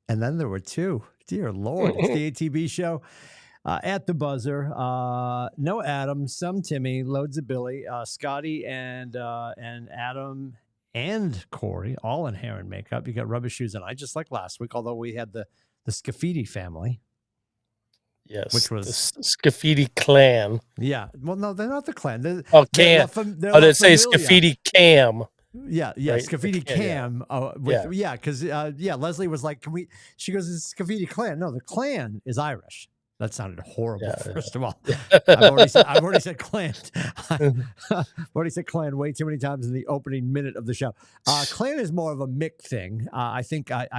And then there were two. Dear Lord, it's the ATB Show. At the buzzer, no Adam, some Timmy, loads of Billy, Scotty, and Adam and Corey, all in hair and makeup. You got rubber shoes and I, just like last week. Although we had the Scafidi family, Yes, which the was Scafidi clan. yeah. Well, no, they're not the clan. They're, Oh, they're Cam. they're Oh, La they say Familia. Scafidi Cam. Yeah, Right? Scafidi Cam. Because Leslie was like, "Can we?" She goes, "It's Scafidi clan." No, the clan is Irish. That sounded horrible. First of all, I've already said clan. I've already said clan way too many times in the opening minute of the show. Clan is more of a Mick thing. I think as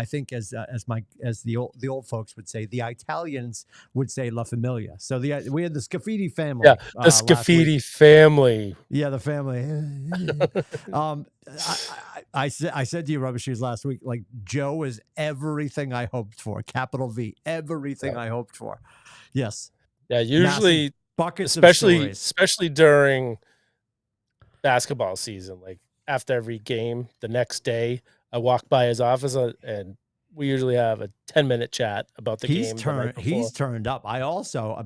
the old folks would say, the Italians would say La Familia. So we had the Scafidi family. Yeah, the Scafidi family. Yeah, the family. I said to you, Rubber Shoes, last week, like, Joe is everything I hoped for. Capital V, everything I hoped for. Yes. Yeah, usually buckets especially during basketball season, like after every game, the next day, I walk by his office and we usually have a 10-minute chat about the game. He's turned up. I also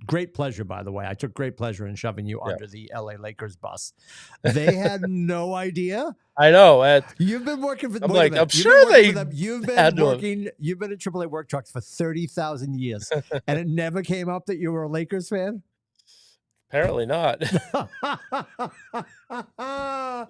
great pleasure, by the way. I took great pleasure in shoving you under the LA Lakers bus. They had no idea. I know. You've been working for. I'm like, I'm sure they. You've been working. You've been at AAA Work Trucks for 30,000 years, and it never came up that you were a Lakers fan. Apparently not.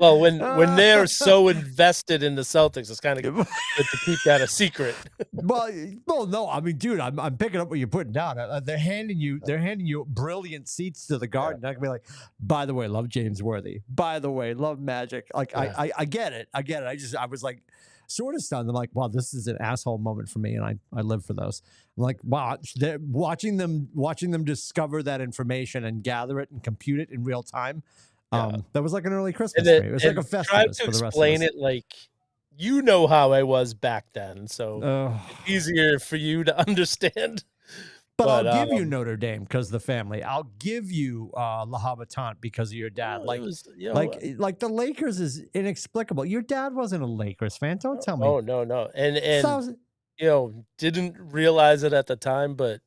Well, when they're so invested in the Celtics, it's kind of good to keep that a secret. well, no, I mean, dude, I'm picking up what you're putting down. They're handing you brilliant seats to the Garden. I can be like, by the way, love James Worthy. By the way, love Magic. Like, I get it. I was like, sort of stunned. I'm like, wow, this is an asshole moment for me, and I live for those. I'm like, wow, they're watching them discover that information and gather it and compute it in real time. That was like an early Christmas for me. It was like a Festivus for the rest of us. Explain it like you know how I was back then, so it's easier for you to understand. But I'll give you Notre Dame because of the family. I'll give you La Habitante because of your dad. Like the Lakers is inexplicable. Your dad wasn't a Lakers fan. Don't tell me. Oh, no. And didn't realize it at the time, but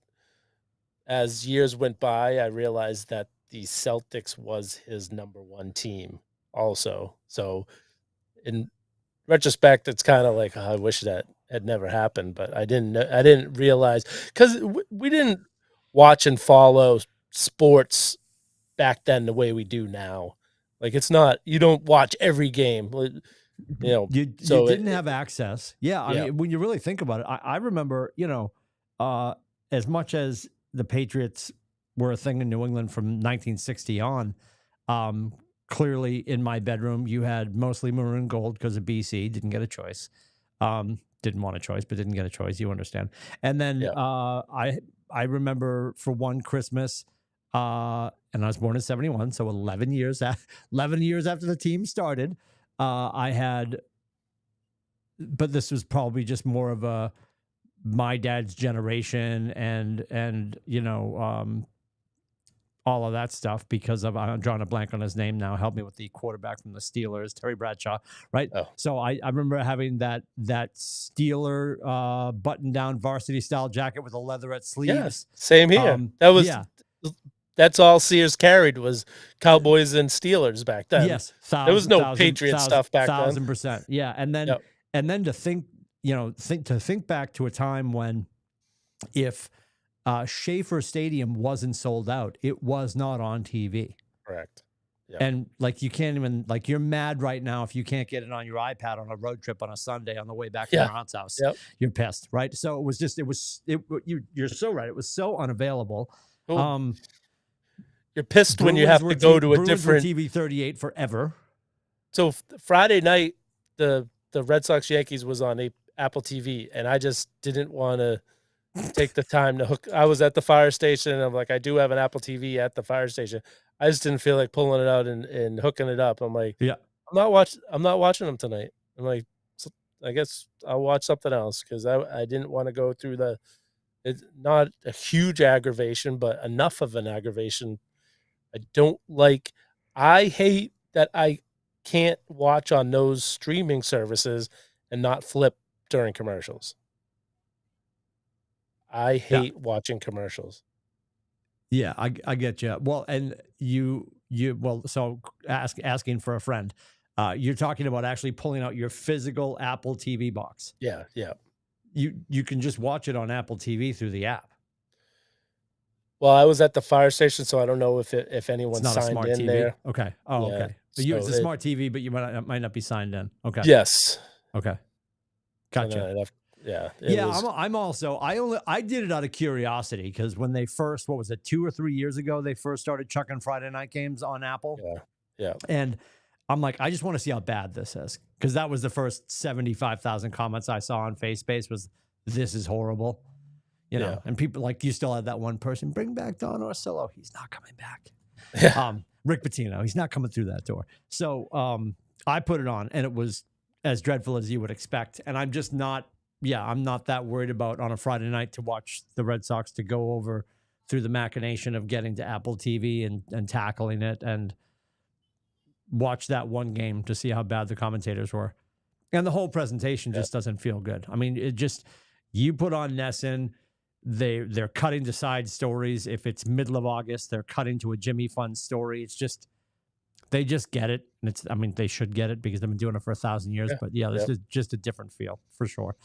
as years went by, I realized that the Celtics was his number one team also. So in retrospect, it's kind of like, I wish that had never happened, but I didn't realize, because we didn't watch and follow sports back then the way we do now. Like, it's not, you don't watch every game, you didn't have access. I mean, when you really think about it, I remember, as much as the Patriots were a thing in New England from 1960 on, clearly in my bedroom, you had mostly maroon gold because of BC. Didn't get a choice. Didn't want a choice, but didn't get a choice. You understand. And then I remember for one Christmas, and I was born in 71, so 11 years after the team started, I had, but this was probably just more of my dad's generation and all of that stuff, because of, I'm drawing a blank on his name now. Help me with the quarterback from the Steelers, Terry Bradshaw, right? Oh. So I remember having that Steeler button-down varsity-style jacket with a leatherette sleeves. Yeah, same here. That's all Sears carried was Cowboys and Steelers back then. Yes, there was no Patriot stuff back then. 1,000%. Yeah, and then to think back to a time when, if Schaefer Stadium wasn't sold out, it was not on TV. Correct. Yep. And like, you can't even, like, you're mad right now if you can't get it on your iPad on a road trip on a Sunday on the way back to your aunt's house. Yep. You're pissed, right? So you're so right. It was so unavailable. Cool. You're pissed when you have to go to a different TV 38 forever. So Friday night, the Red Sox Yankees was on Apple TV, and I just didn't want to take the time to hook. I was at the fire station, and I'm like, I do have an Apple TV at the fire station. I just didn't feel like pulling it out and hooking it up. I'm like, I'm not watching them tonight. I'm like, I guess I'll watch something else, because I didn't want to go through it's not a huge aggravation, but enough of an aggravation. I hate that I can't watch on those streaming services and not flip during commercials. I hate watching commercials. Yeah, I get you. Well, and so asking for a friend. You're talking about actually pulling out your physical Apple TV box. Yeah, yeah. You can just watch it on Apple TV through the app. Well, I was at the fire station, so I don't know if anyone It's not signed a smart in TV. there. Okay. Oh, Yeah, okay. So it's a smart TV, but you might not be signed in. Okay. Yes. Okay. Gotcha. I did it out of curiosity because when they first, what was it, 2 or 3 years ago, they first started chucking Friday night games on Apple. Yeah. And I'm like, I just want to see how bad this is, because that was the first 75,000 comments I saw on FaceSpace was, "This is horrible." You know, and people like, you still had that one person, "Bring back Don Orsillo." He's not coming back. Yeah. Rick Pitino, he's not coming through that door. So I put it on, and it was as dreadful as you would expect. And I'm just not, I'm not that worried about on a Friday night to watch the Red Sox to go over through the machination of getting to Apple TV and tackling it and watch that one game to see how bad the commentators were. And the whole presentation just doesn't feel good. I mean, it just, you put on NESN, they're cutting to side stories. If it's middle of August, they're cutting to a Jimmy Fund story. It's just, they just get it. And they should get it because they've been doing it for 1,000 years. But this is just a different feel for sure.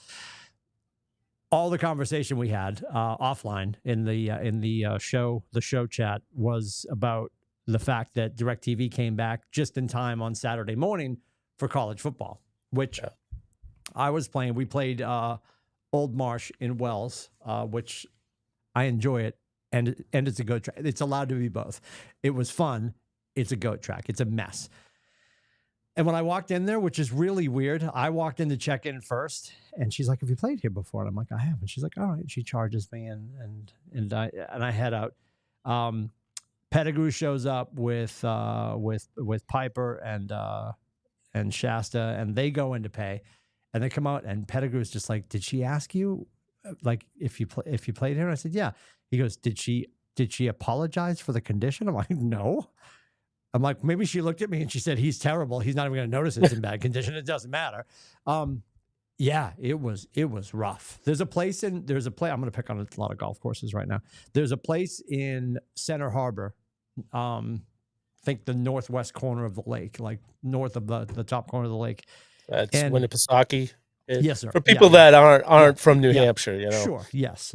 All the conversation we had offline in the show chat was about the fact that DirecTV came back just in time on Saturday morning for college football, which I was playing. We played Old Marsh in Wells, which I enjoy it, and it's a goat track. It's allowed to be both. It was fun. It's a goat track. It's a mess. And when I walked in there, which is really weird, I walked in to check in first, and she's like, "Have you played here before?" And I'm like, "I have." And she's like, "All right." She charges me, and I head out. Pettigrew shows up with Piper and Shasta, and they go in to pay, and they come out, and Pettigrew's just like, "Did she ask you like if you played here?" And I said, "Yeah." He goes, "Did she apologize for the condition?" I'm like, "No." I'm like, maybe she looked at me and she said, "He's terrible. He's not even going to notice it's in bad condition. It doesn't matter." It was rough. There's a place. I'm going to pick on a lot of golf courses right now. There's a place in Center Harbor. Think the northwest corner of the lake, like north of the top corner of the lake. That's Winnipesaukee. Yes, sir. For people that aren't from New Hampshire, you know. Sure. Yes.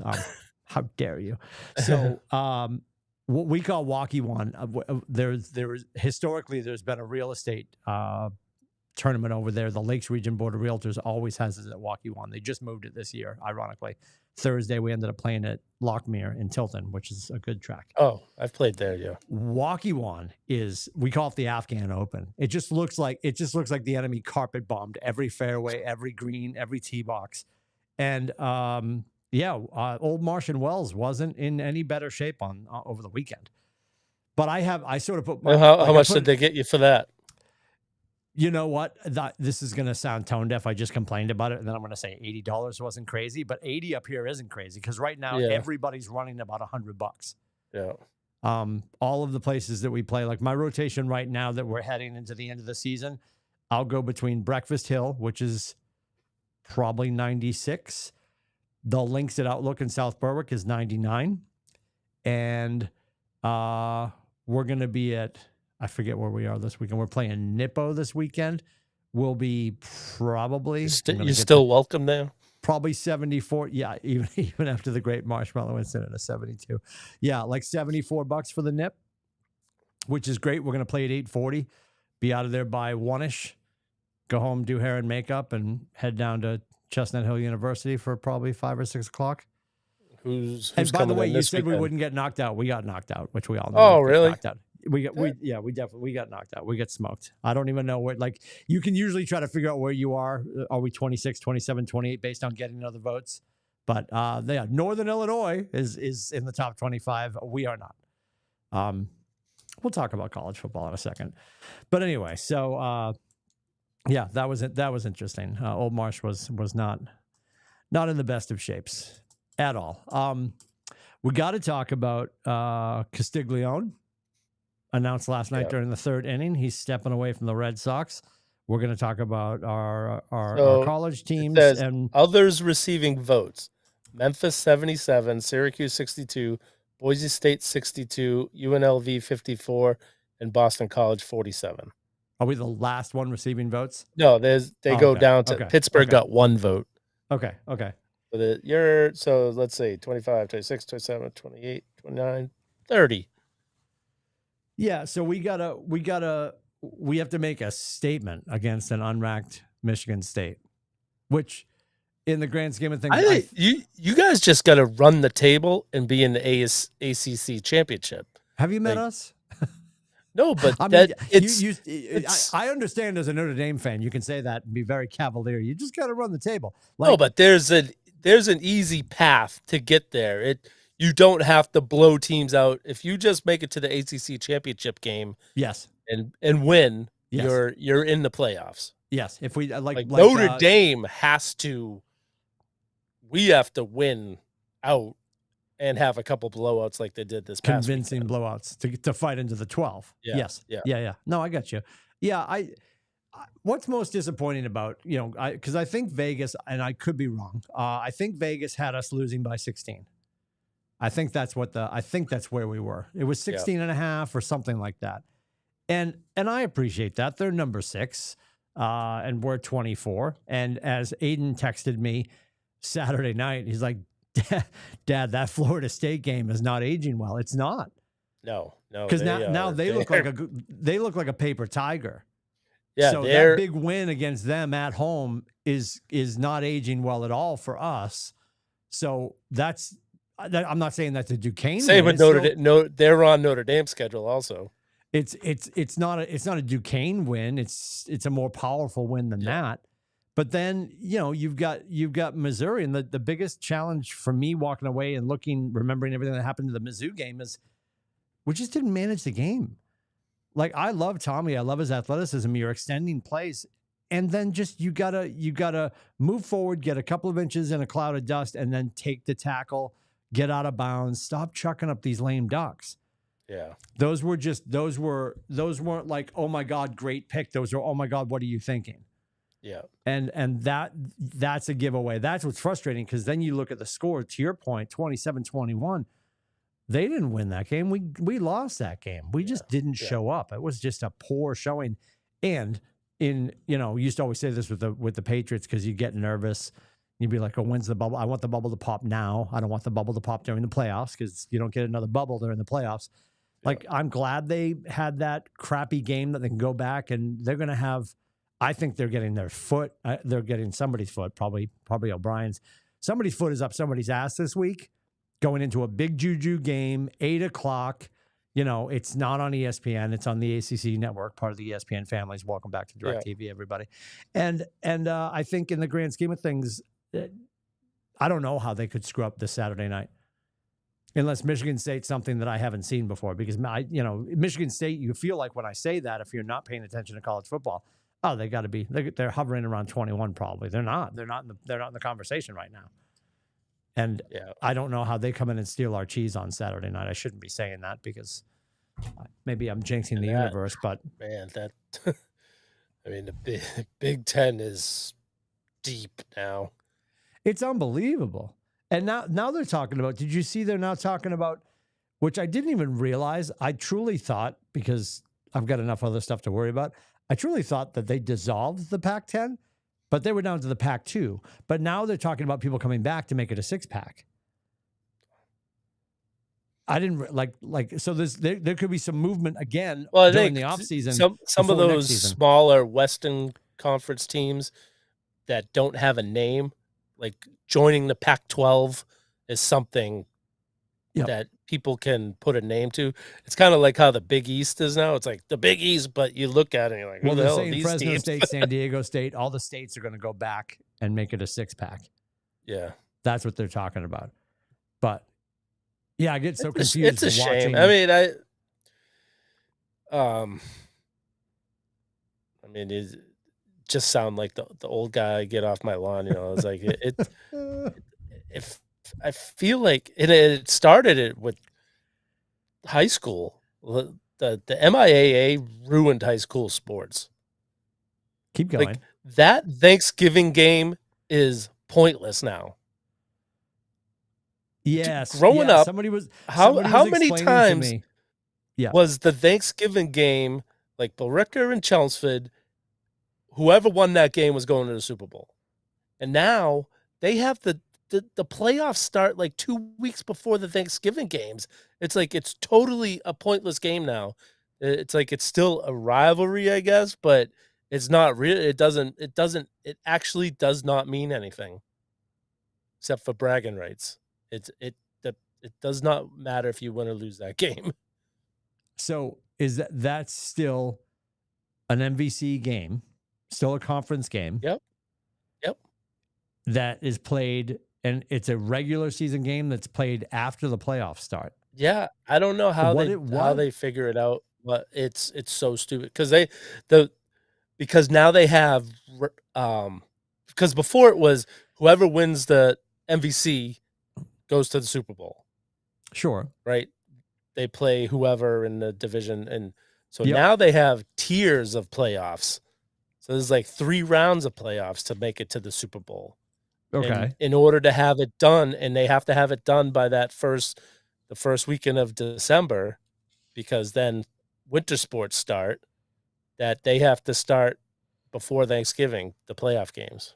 How dare you? So, what we call Waukee-Wan, historically there's been a real estate tournament over there. The Lakes Region Board of Realtors always has it at Waukee-Wan. They just moved it this year, ironically. Thursday we ended up playing at Lockmere in Tilton, which is a good track. Oh, I've played there, yeah. Waukee-Wan we call it the Afghan Open. It just looks like the enemy carpet bombed every fairway, every green, every tee box, and Old Marsh and Wells wasn't in any better shape on over the weekend. But I sort of put my, how much did they get you for that? You know what? This is going to sound tone deaf. I just complained about it, and then I'm going to say $80 wasn't crazy, but 80 up here isn't crazy because right now everybody's running about $100. Yeah. All of the places that we play, like my rotation right now that we're heading into the end of the season, I'll go between Breakfast Hill, which is probably 96. The Links at Outlook in South Berwick is 99. And we're going to be at, I forget where we are this weekend. We're playing Nippo this weekend. We'll be probably... You're still welcome there? Probably 74. Yeah, even after the Great Marshmallow Incident of 72. Yeah, like $74 for the Nip, which is great. We're going to play at 8:40, be out of there by 1-ish, go home, do hair and makeup, and head down to Chestnut Hill University for probably 5 or 6 o'clock. Who's and by the way, you said weekend? We wouldn't get knocked out. We got knocked out, which we all know. Oh, really? Knocked out. We got knocked out. We get smoked. I don't even know where, like, you can usually try to figure out where you are. Are we 26, 27, 28 based on getting other votes? But Northern Illinois is in the top 25. We are not. We'll talk about college football in a second. But anyway, so that was it. That was interesting. Old Marsh was not in the best of shapes at all. We got to talk about Castiglione. Announced last night during the third inning, he's stepping away from the Red Sox. We're going to talk about our college teams and others receiving votes. Memphis 77, Syracuse 62, Boise State 62, UNLV 54, and Boston College 47. Are we the last one receiving votes? No, they go down to Pittsburgh got 1 vote. Okay. So let's say 25, 26, 27, 28, 29, 30. Yeah, so we have to make a statement against an unranked Michigan State, which in the grand scheme of things, you guys just got to run the table and be in the ACC championship. Have you met us? No, but I mean, I understand as a Notre Dame fan, you can say that and be very cavalier. You just got to run the table. No, but there's an easy path to get there. You don't have to blow teams out. If you just make it to the ACC championship game, yes, and win, yes, you're in the playoffs. Yes, if we like Notre Dame has to, we have to win out and have a couple blowouts like they did this past convincing weekend. Blowouts to fight into the 12. Yeah. Yes. Yeah. No, I got you. Yeah. What's most disappointing about, because I think Vegas, and I could be wrong. I think Vegas had us losing by 16. I think that's where we were. It was 16 and a half or something like that. And I appreciate that. They're number 6 and we're 24. And as Aiden texted me Saturday night, he's like, Dad, that Florida State game is not aging well. It's not. No. Because now they look like a paper tiger. Yeah. So that big win against them at home is not aging well at all for us. So I'm not saying that's a Duquesne. Same with Notre Dame. No, they're on Notre Dame's schedule also. It's not a Duquesne win. It's a more powerful win than that. But then, you've got Missouri, and the biggest challenge for me walking away and remembering everything that happened to the Mizzou game is we just didn't manage the game. Like, I love Tommy. I love his athleticism. You're extending plays. And then just you gotta move forward, get a couple of inches in a cloud of dust, and then take the tackle, get out of bounds, stop chucking up these lame ducks. Yeah. Those weren't like, oh my God, great pick. Those are, oh my God, what are you thinking? Yeah. And that's a giveaway. That's what's frustrating, because then you look at the score, to your point, 27-21. They didn't win that game. We lost that game. We just didn't show up. It was just a poor showing. And we used to always say this with the Patriots, because you get nervous. You'd be like, oh, when's the bubble? I want the bubble to pop now. I don't want the bubble to pop during the playoffs, because you don't get another bubble during the playoffs. Like, I'm glad they had that crappy game that they can go back, and they're going to have, I think they're getting their foot. They're getting somebody's foot, probably O'Brien's. Somebody's foot is up somebody's ass this week, going into a big juju game, 8:00. It's not on ESPN. It's on the ACC network, part of the ESPN families. Welcome back to DirecTV, everybody. And I think in the grand scheme of things, I don't know how they could screw up this Saturday night, unless Michigan State's something that I haven't seen before. Because Michigan State, you feel like when I say that, if you're not paying attention to college football, oh, they got to be. They're hovering around 21 probably. They're not. They're not in the conversation right now. And I don't know how they come in and steal our cheese on Saturday night. I shouldn't be saying that, because maybe I'm jinxing the universe. But man, the Big Ten is deep now. It's unbelievable. And now they're talking about, did you see they're now talking about, which I didn't even realize. I truly thought, because I've got enough other stuff to worry about, I truly thought that they dissolved the Pac-10, but they were down to the Pac-2. But now they're talking about people coming back to make it a 6-pack. I didn't like so there could be some movement again during the offseason. Some of those smaller Western Conference teams that don't have a name, like joining the Pac-12, is something that people can put a name to. It's kind of like how the Big East is now. It's like the Big East, but you look at it and you're like, who the hell are these Fresno teams? State, San Diego State, all the states are going to go back and make it a 6-pack. Yeah. That's what they're talking about. But yeah, I get so confused. It's a shame. I mean, it just sound like the old guy, get off my lawn. I was like, if I feel like it started with high school. The MIAA ruined high school sports. Keep going. Like, that Thanksgiving game is pointless now. Yes. Growing up, somebody was how many explaining to times me. Yeah. was the Thanksgiving game, like Billerica and Chelmsford, whoever won that game was going to the Super Bowl. And now they have the playoffs start like 2 weeks before the Thanksgiving games. It's like it's totally a pointless game now. It's like it's still a rivalry, I guess, but it's not real. It actually does not mean anything except for bragging rights. It does not matter if you win or lose that game. So is that's still an MVC game, still a conference game? Yep. That is played, and it's a regular season game that's played after the playoffs start. Yeah, I don't know how they figure it out, but it's so stupid because now they have because before it was whoever wins the MVC goes to the Super Bowl. Sure. Right? They play whoever in the division, and so now they have tiers of playoffs. So there's like 3 rounds of playoffs to make it to the Super Bowl. Okay. And in order to have it done, and they have to have it done by the first weekend of December, because then winter sports start, that they have to start before Thanksgiving, the playoff games.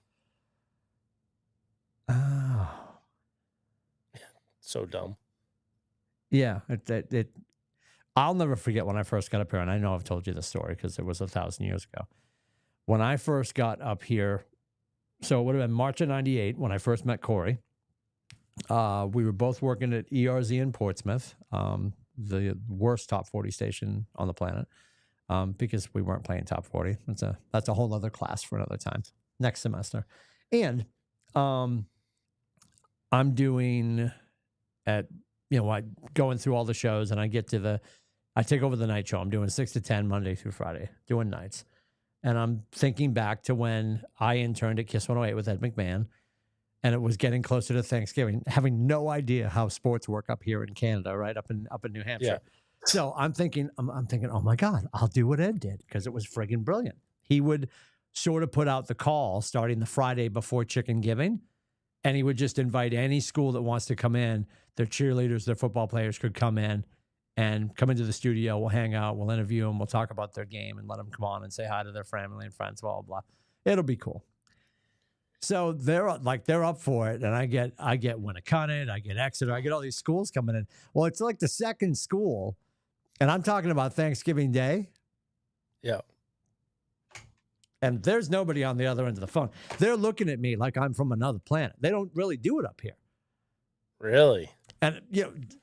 Oh. So dumb. Yeah. I'll never forget when I first got up here, and I know I've told you this story because it was 1,000 years ago. When I first got up here, so it would have been March of 98 when I first met Corey. We were both working at ERZ in Portsmouth, the worst top 40 station on the planet, because we weren't playing top 40. That's a whole other class for another time next semester. And I'm doing going through all the shows, and I take over the night show. I'm doing 6 to 10 Monday through Friday, doing nights. And I'm thinking back to when I interned at KISS 108 with Ed McMahon, and it was getting closer to Thanksgiving, having no idea how sports work up here in Canada, right up in New Hampshire. Yeah. So I'm thinking, oh my God, I'll do what Ed did, because it was friggin' brilliant. He would sort of put out the call starting the Friday before Chicken Giving, and he would just invite any school that wants to come in. Their cheerleaders, their football players could come in and come into the studio. We'll hang out. We'll interview them. We'll talk about their game and let them come on and say hi to their family and friends, blah, blah, blah. It'll be cool. So they're up for it. And I get Winnicott, I get Exeter, I get all these schools coming in. Well, it's like the second school, and I'm talking about Thanksgiving Day. Yeah. And there's nobody on the other end of the phone. They're looking at me like I'm from another planet. They don't really do it up here. Really? And,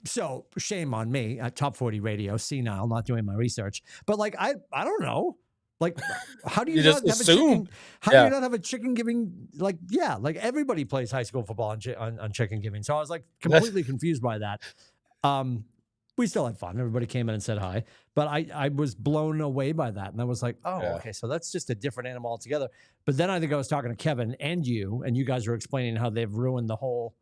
so shame on me at Top 40 Radio, senile, not doing my research. But, I don't know. Like, how do you, not have assume. A chicken? How do you not have a chicken giving? Everybody plays high school football on chicken giving. So I was completely confused by that. We still had fun. Everybody came in and said hi. But I was blown away by that. And I was like, okay, so that's just a different animal altogether. But then I think I was talking to Kevin and you guys were explaining how they've ruined the whole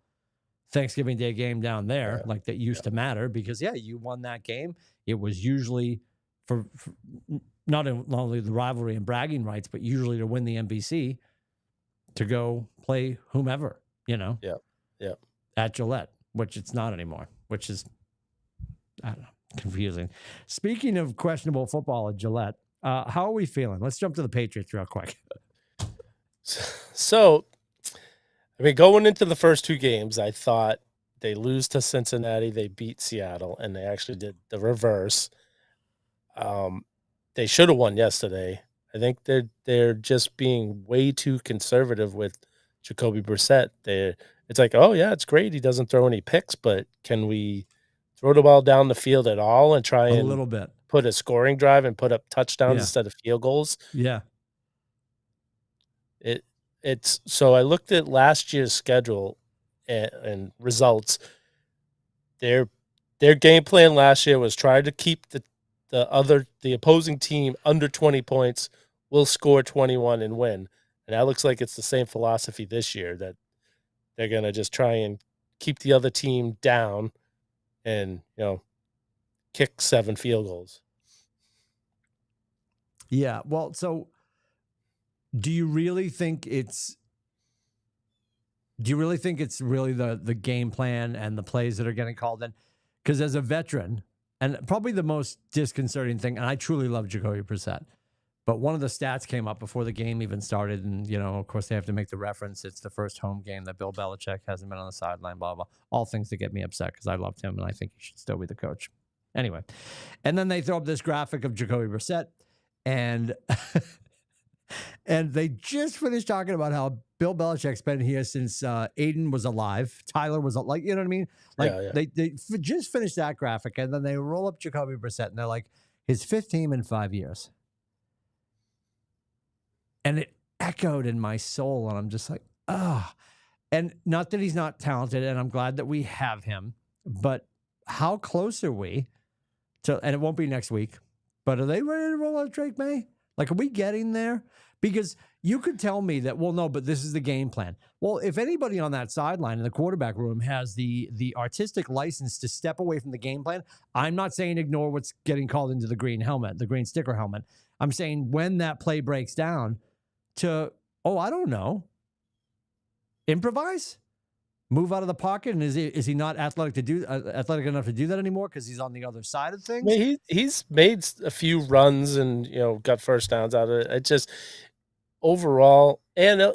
Thanksgiving Day game down there, that used to matter, because you won that game. It was usually for not only the rivalry and bragging rights, but usually to win the MVC, to go play whomever, at Gillette, which it's not anymore, which is, I don't know, confusing. Speaking of questionable football at Gillette, how are we feeling? Let's jump to the Patriots real quick. So, going into the first 2 games, I thought they lose to Cincinnati, they beat Seattle, and they actually did the reverse. They should have won yesterday. I think they're just being way too conservative with Jacoby Brissett. It's like, oh yeah, it's great he doesn't throw any picks, but can we throw the ball down the field at all and try a little bit, put a scoring drive and put up touchdowns instead of field goals? Yeah. So I looked at last year's schedule and results. Their game plan last year was try to keep the opposing team under 20 points. We'll score 21 and win. And that looks like it's the same philosophy this year, that they're going to just try and keep the other team down and, kick 7 field goals. Yeah. Well, so do you really think Do you really think it's really the game plan and the plays that are getting called in? Because as a veteran, and probably the most disconcerting thing, and I truly love Jacoby Brissett, but one of the stats came up before the game even started, and, of course, they have to make the reference. It's the first home game that Bill Belichick hasn't been on the sideline, blah, blah. All things that get me upset because I loved him, and I think he should still be the coach. Anyway, and then they throw up this graphic of Jacoby Brissett, and and they just finished talking about how Bill Belichick's been here since Aiden was alive. Tyler was like, you know what I mean? Like they just finished that graphic, and then they roll up Jacoby Brissett, and they're like, his fifth team in 5 years. And it echoed in my soul, and I'm just like, oh. And not that he's not talented, and I'm glad that we have him, but how close are we to, and it won't be next week, but are they ready to roll out Drake May? Like, are we getting there? Because you could tell me that, well, no, but this is the game plan. Well, if anybody on that sideline in the quarterback room has the artistic license to step away from the game plan, I'm not saying ignore what's getting called into the green helmet, the green sticker helmet. I'm saying when that play breaks down to, I don't know, improvise, move out of the pocket, and is he not athletic enough to do that anymore because he's on the other side of things? I mean, he's made a few runs and got first downs out of it. It just overall, and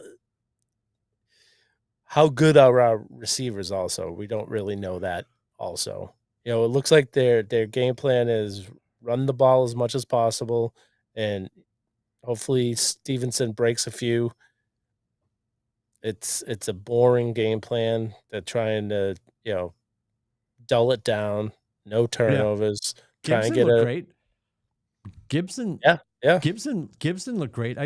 how good are our receivers? Also, we don't really know that. Also, it looks like their game plan is run the ball as much as possible, and hopefully Stevenson breaks a few. It's a boring game plan. They're trying to dull it down. No turnovers. Yeah. Gibson looked great. Gibson, yeah. Gibson looked great.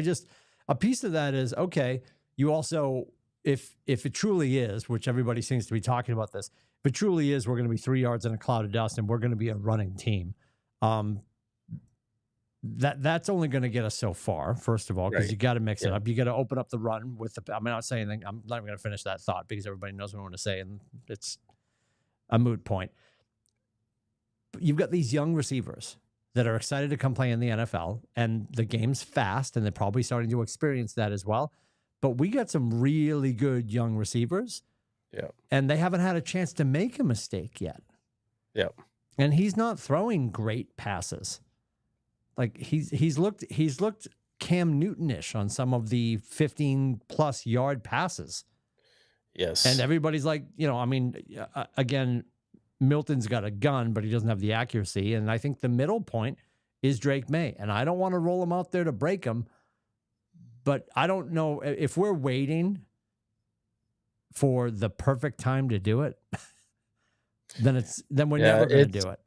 A piece of that is, okay, you also, if it truly is, which everybody seems to be talking about this, if it truly is, we're going to be 3 yards in a cloud of dust and we're going to be a running team. That's only going to get us so far, first of all, because you got to mix it up. You got to open up the run with I'm not saying anything. I'm not even going to finish that thought because everybody knows what I want to say, and it's a moot point. But you've got these young receivers that are excited to come play in the NFL, and the game's fast, and they're probably starting to experience that as well. But we got some really good young receivers, and they haven't had a chance to make a mistake yet. Yeah, and he's not throwing great passes. Like he's looked Cam Newton-ish on some of the 15+ yard passes. Yes, and everybody's like, again, Milton's got a gun, but he doesn't have the accuracy. And I think the middle point is Drake May. And I don't want to roll him out there to break him, but I don't know if we're waiting for the perfect time to do it, then we're never going to do it.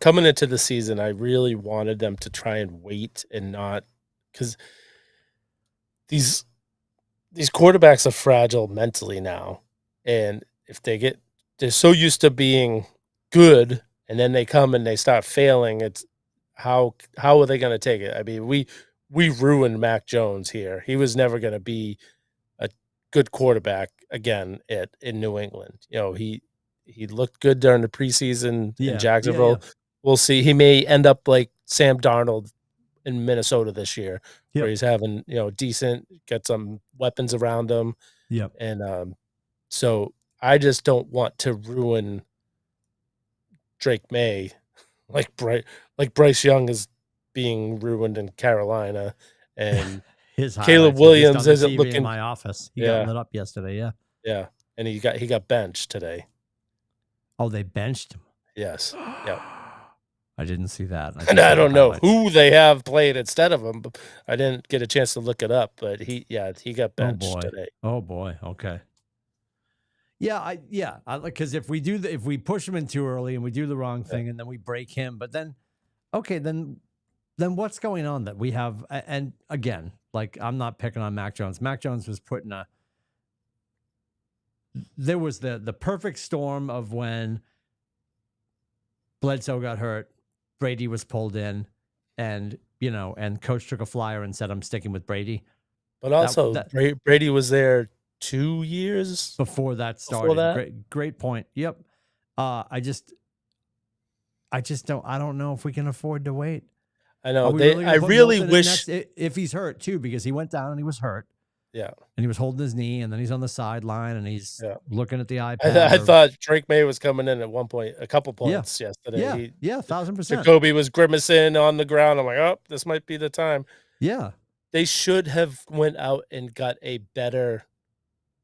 Coming into the season, I really wanted them to try and wait and not, because these quarterbacks are fragile mentally now. And if they're so used to being good, and then they come and they start failing, it's how are they going to take it? I mean, we ruined Mac Jones here. He was never going to be a good quarterback again in New England. He looked good during the preseason in Jacksonville. Yeah. We'll see. He may end up like Sam Darnold in Minnesota this year, where he's having decent, get some weapons around him. Yep. And so I just don't want to ruin Drake May like Bryce Young is being ruined in Carolina, and his Caleb Williams isn't looking in my office. He got lit up yesterday. Yeah, and he got benched today. Oh, they benched him. Yes. Yeah. I didn't see that. I don't know who they have played instead of him. But I didn't get a chance to look it up, but he got benched today. Oh boy. Okay. Yeah, because if we push him in too early and we do the wrong thing and then we break him, but then, okay, then what's going on that we have? And again, like, I'm not picking on Mac Jones. Mac Jones was put in there was the perfect storm of when Bledsoe got hurt, Brady was pulled in, and and coach took a flyer and said, I'm sticking with Brady. But also Brady was there 2 years before that started. Great point. Yep. I don't know if we can afford to wait. I know. I really wish if he's hurt too, because he went down and he was hurt. Yeah. And he was holding his knee, and then he's on the sideline, and he's looking at the iPad. I thought Drake May was coming in at one point, a couple points yesterday. Yeah, 1,000%. Jacoby was grimacing on the ground. I'm like, oh, this might be the time. Yeah. They should have went out and got a better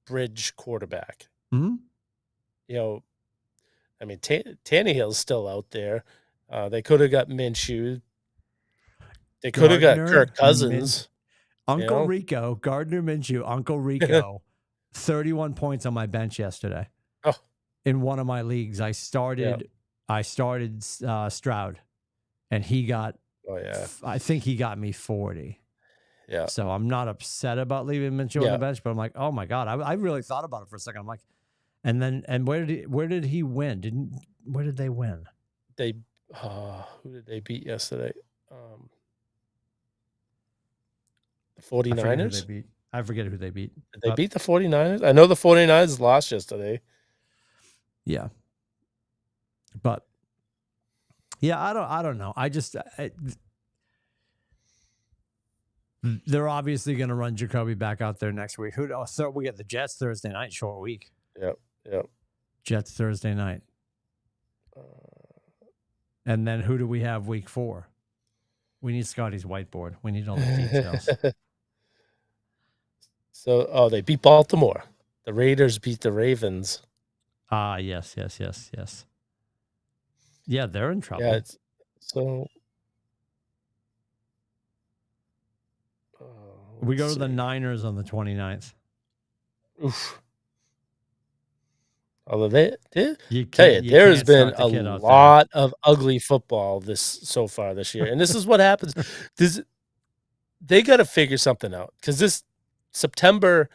bridge quarterback. Mm-hmm. You know, I mean, Tannehill's still out there. They could have got Minshew. They could have got Kirk Cousins. Uncle Rico, Gardner Minshew, Uncle Rico, 31 points on my bench yesterday. Oh. In one of my leagues, I started Stroud, and he got. Oh yeah. I think he got me 40. Yeah. So I'm not upset about leaving Minshew on the bench, but I'm like, oh my god, I really thought about it for a second. I'm like, and where did he win? Where did they win? They who did they beat yesterday? The 49ers? I forget who they beat. Did they beat the 49ers? I know the 49ers lost yesterday. Yeah. But yeah, I don't know. They're obviously going to run Jacoby back out there next week. So we get the Jets Thursday night, short week. Yep. Jets Thursday night. And then who do we have week 4? We need Scotty's whiteboard. We need all the details. So, they beat Baltimore. The Raiders beat the Ravens. Yes. Yeah, they're in trouble. Yeah, we go to the Niners on the 29th. Oof. Although there's been a lot of ugly football so far this year. And this is what happens. They got to figure something out, because this September,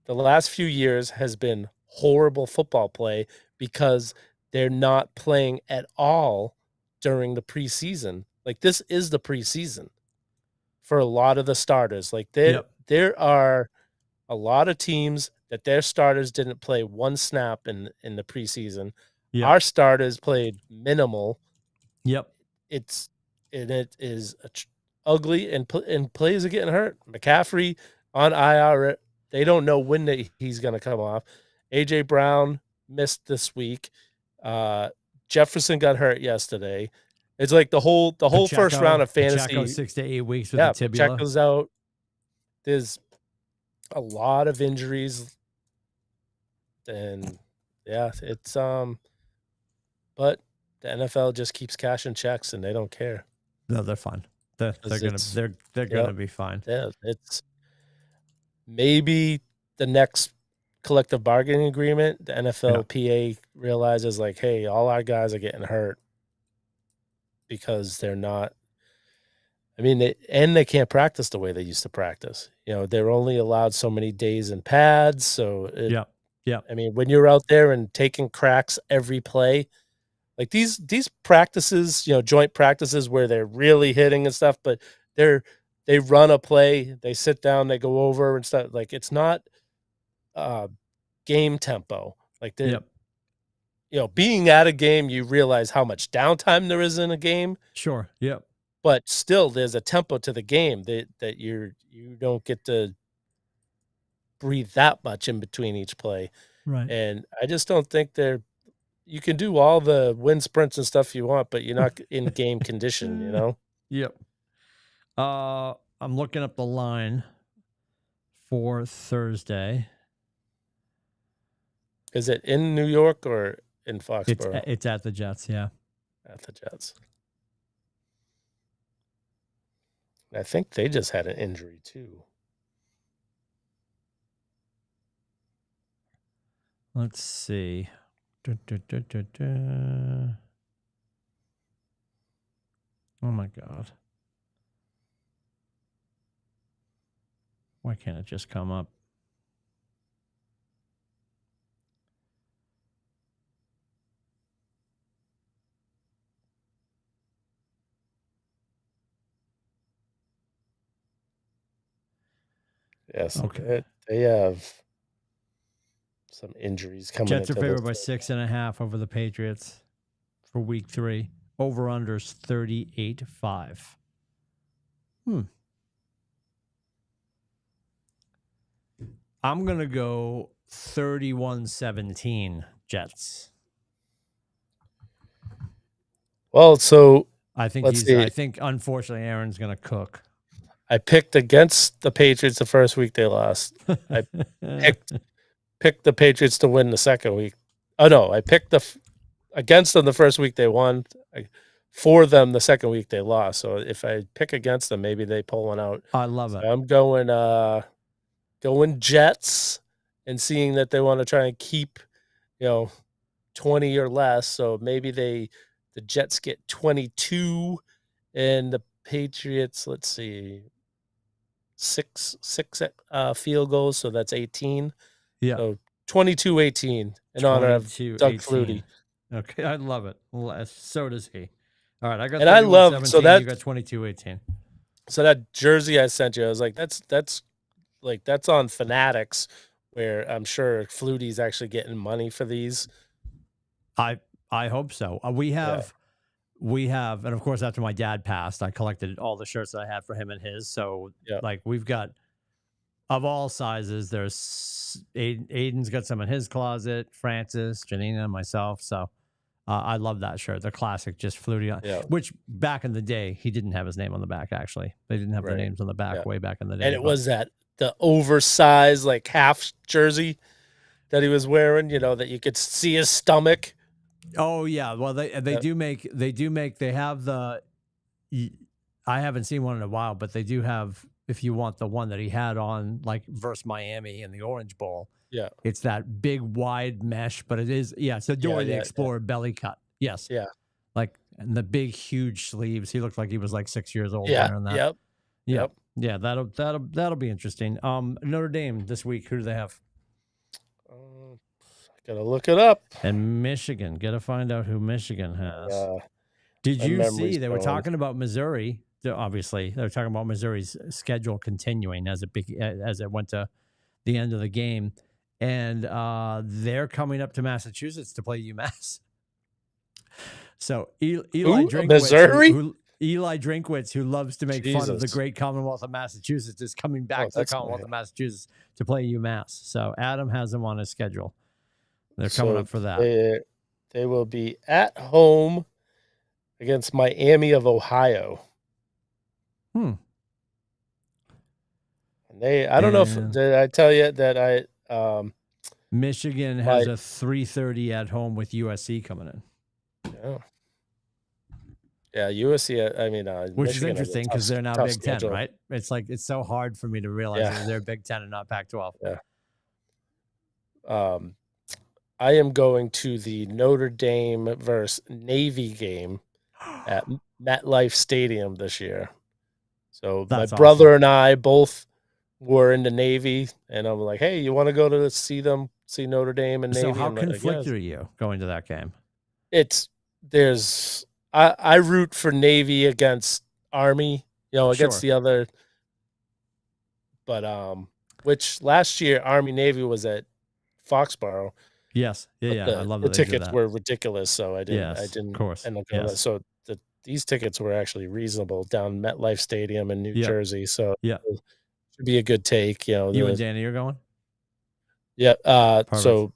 the last few years, has been horrible football play because they're not playing at all during the preseason. Like, this is the preseason for a lot of the starters. Like, there are a lot of teams that their starters didn't play one snap in the preseason. Yep. Our starters played minimal. Yep. It is ugly, and players are getting hurt. McCaffrey on IR. They don't know when he's going to come off. A.J. Brown missed this week. Jefferson got hurt yesterday. It's like the whole first round of fantasy. Pacheco 6 to 8 weeks with the tibia. Pacheco's out. There's a lot of injuries, and it's but the NFL just keeps cashing checks, and they don't care. No, they're fine. They're gonna be fine. Yeah, it's maybe the next collective bargaining agreement. The NFLPA realizes, like, hey, all our guys are getting hurt because they're not. I mean, they can't practice the way they used to practice. You know, they're only allowed so many days in pads. So yeah. I mean, when you're out there and taking cracks every play, like these practices, you know, joint practices where they're really hitting and stuff, but they run a play, they sit down, they go over and stuff. Like, it's not game tempo. Like, you know, being at a game, you realize how much downtime there is in a game. Sure. Yep. But still, there's a tempo to the game that you don't get to breathe that much in between each play. Right. And I just don't think you can do all the wind sprints and stuff you want, but you're not in game condition, you know? Yep. I'm looking up the line for Thursday. Is it in New York or in Foxborough? It's at the Jets, yeah. At the Jets. I think they just had an injury too. Let's see. Oh my God. Why can't it just come up? Yes. Okay. They have some injuries coming. Jets are favored by 6.5 over the Patriots for week 3. Over-unders 38.5. I'm going to go 31-17 Jets. Well, so I think unfortunately Aaron's going to cook. I picked against the Patriots the first week they lost. I picked the Patriots to win the second week. Oh no, I picked against them the first week they won. For them the second week they lost. So if I pick against them, maybe they pull one out. I love it. I'm going Jets, and seeing that they want to try and keep, 20 or less. So maybe the Jets get 22 and the Patriots, let's see, six field goals. So that's 18. Yeah. So 22-18 in honor of Doug Flutie. Okay. I love it. So does he. All right. I got 31-17. You got 22-18. So that jersey I sent you, I was like, that's on Fanatics, where I'm sure Flutie's actually getting money for these. I hope so. We have, and of course, after my dad passed, I collected all the shirts that I had for him and his. So, we've got of all sizes. There's Aiden's got some in his closet, Francis, Janina, myself. So, I love that shirt, the classic, just Flutie on. Which back in the day, he didn't have his name on the back. Actually, they didn't have their names on the back way back in the day. And it was the oversized half jersey that he was wearing. That you could see his stomach. Oh yeah, well they have the. I haven't seen one in a while, but they do have. If you want the one that he had on versus Miami in the Orange Bowl, it's that big wide mesh, but it's a Dora the Explorer belly cut. Yes, and the big huge sleeves. He looked like he was 6 years old wearing that. Yep. Yeah, that'll be interesting. Notre Dame this week. Who do they have? Gotta look it up. And Michigan. Gotta find out who Michigan has. Did you see they were talking about Missouri? Obviously, they were talking about Missouri's schedule continuing as it went to the end of the game, and they're coming up to Massachusetts to play UMass. So Eli Drinkwitz, Missouri. Eli Drinkwitz, who loves to make fun of the great Commonwealth of Massachusetts, is coming back to the Commonwealth of Massachusetts to play UMass. So Adam has them on his schedule. They're coming up for that. They will be at home against Miami of Ohio. And I don't know if did I tell you that Michigan has a 3:30 at home with USC coming in. Yeah, USC. I mean, which Michigan is interesting because they're now Big schedule. 10, right? It's so hard for me to realize that they're Big 10 and not Pac-12. Yeah. I am going to the Notre Dame versus Navy game at MetLife Stadium this year. So my brother and I both were in the Navy, and I'm like, hey, you want to go to see Notre Dame and Navy? So how conflicted are you going to that game? I root for Navy against Army, against the other. But which last year Army Navy was at Foxborough. Yes, yeah. I love that the tickets were ridiculous, so I didn't. Of course. End up going. So these tickets were actually reasonable down MetLife Stadium in New Jersey. So it should be a good take. You and Danny are going. Yeah. So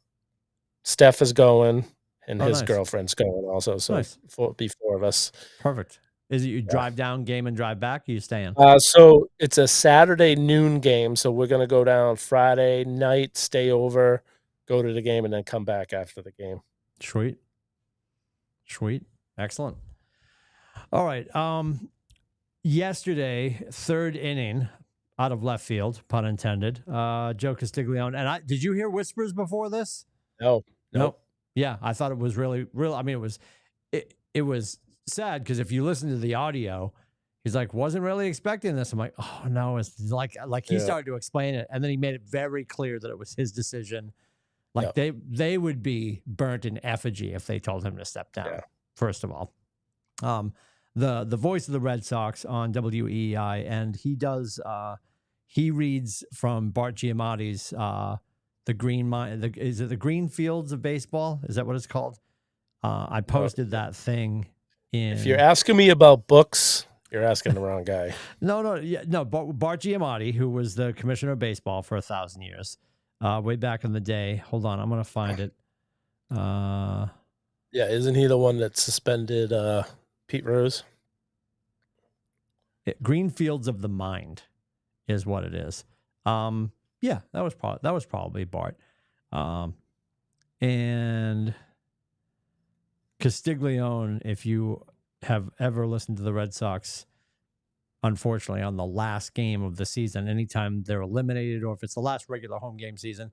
Steph is going. And his girlfriend's going also. So it'll be four of us. Perfect. Is it you drive down game and drive back? Or you staying? So it's a Saturday noon game. So we're going to go down Friday night, stay over, go to the game, and then come back after the game. Sweet. Excellent. All right. Yesterday, third inning, out of left field, pun intended. Joe Castiglione. And did you hear whispers before this? No. Nope. Yeah, I thought it was really. I mean, it was sad because if you listen to the audio, he's like, wasn't really expecting this. I'm like, oh no, it's like he started to explain it, and then he made it very clear that it was his decision. They would be burnt in effigy if they told him to step down. Yeah. First of all, the voice of the Red Sox on WEEI, and he does. He reads from Bart Giamatti's. The green is it the green fields of baseball? Is that what it's called? I posted that thing in. If you're asking me about books, you're asking the wrong guy. No. Bart Giamatti, who was the commissioner of baseball for 1,000 years, way back in the day. Hold on, I'm gonna find it. Yeah, isn't he the one that suspended Pete Rose? Green Fields of the Mind is what it is. Yeah, that was probably Bart. And Castiglione, if you have ever listened to the Red Sox, unfortunately, on the last game of the season, anytime they're eliminated, or if it's the last regular home game season,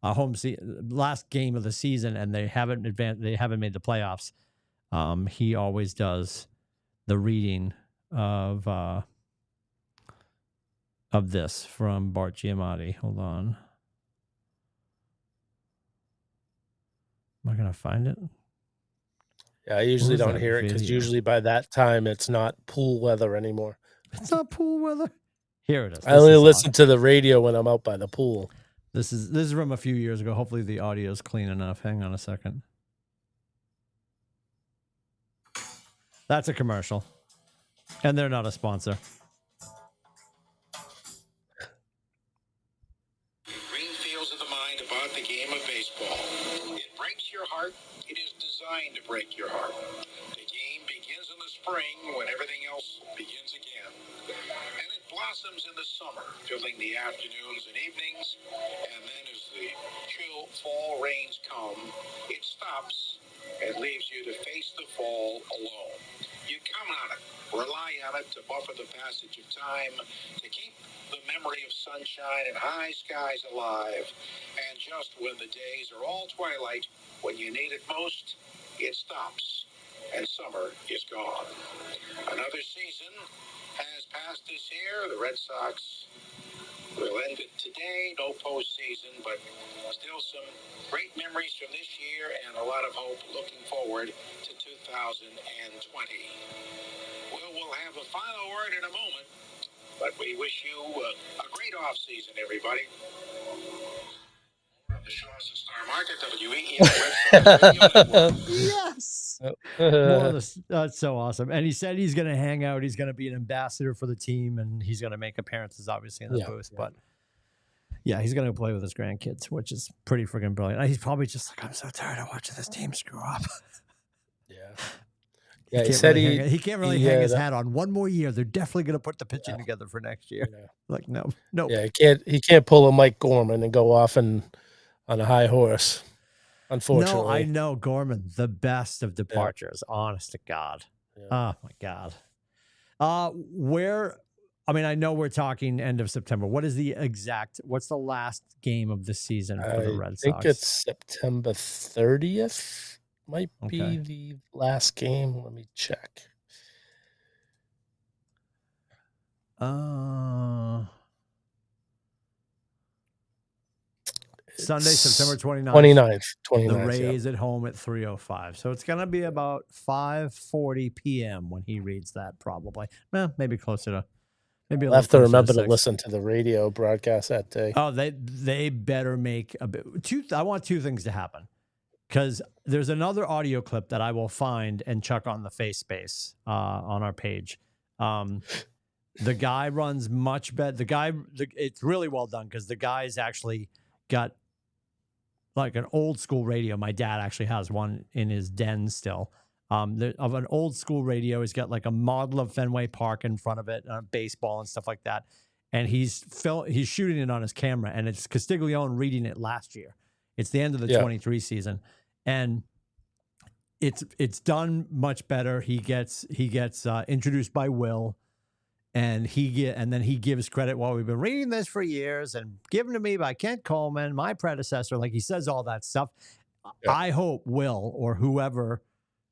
last game of the season, and they haven't made the playoffs, he always does the reading of this from Bart Giamatti. Hold on. Am I going to find it? Yeah, I usually don't hear it because usually by that time it's not pool weather anymore. It's not pool weather? Here it is. I only listen to the radio when I'm out by the pool. This is from a few years ago. Hopefully the audio is clean enough. Hang on a second. That's a commercial. And they're not a sponsor. Green Fields of the Mind about the game of baseball. It breaks your heart. It is designed to break your heart. The game begins in the spring when everything else begins again. And it blossoms in the summer, filling the afternoons and evenings. And then as the chill fall rains come, it stops and leaves you to face the fall alone. You count on it, rely on it to buffer the passage of time, to keep the memory of sunshine and high skies alive. And just when the days are all twilight, when you need it most, it stops and summer is gone. Another season has passed this year. The Red Sox will end it today. No postseason, but still some great memories from this year and a lot of hope looking forward to 2020. We'll have a final word in a moment, but we wish you a great off season, everybody. The Shaws and Star Market, Yes. That's so awesome. And he said he's going to hang out. He's going to be an ambassador for the team, and he's going to make appearances, obviously, in the booth. Yeah. But yeah, he's going to play with his grandkids, which is pretty freaking brilliant. He's probably just like, I'm so tired of watching this team screw up. Yeah. Yeah, he said he can't really hang his hat on one more year. They're definitely going to put the pitching together for next year. Yeah. Like, no. Yeah, he can't pull a Mike Gorman and go off on a high horse. Unfortunately. No, I know Gorman, the best of departures. Yeah. Honest to God. Yeah. Oh my God. I know we're talking end of September. What's the last game of the season for the Red Sox? I think it's September 30th. Might be the last game. Let me check. Sunday, September 29th. 29th. The Rays at home at 3:05. So it's going to be about 5:40 p.m. when he reads that, probably. Well, maybe closer to. Maybe I'll have to remember to listen to the radio broadcast that day. Oh, they better make a bit. I want two things to happen. Because there's another audio clip that I will find and chuck on the face space on our page. The guy runs much better. It's really well done because the guy's actually got like an old school radio. My dad actually has one in his den still. Of an old school radio. He's got like a model of Fenway Park in front of it, baseball and stuff like that. And he's shooting it on his camera, and it's Castiglione reading it last year. It's the end of the 23 season. And it's done much better. He gets introduced by Will, and then he gives credit. Well, we've been reading this for years and given to me by Kent Coleman, my predecessor. Like, he says all that stuff. Yeah. I hope Will or whoever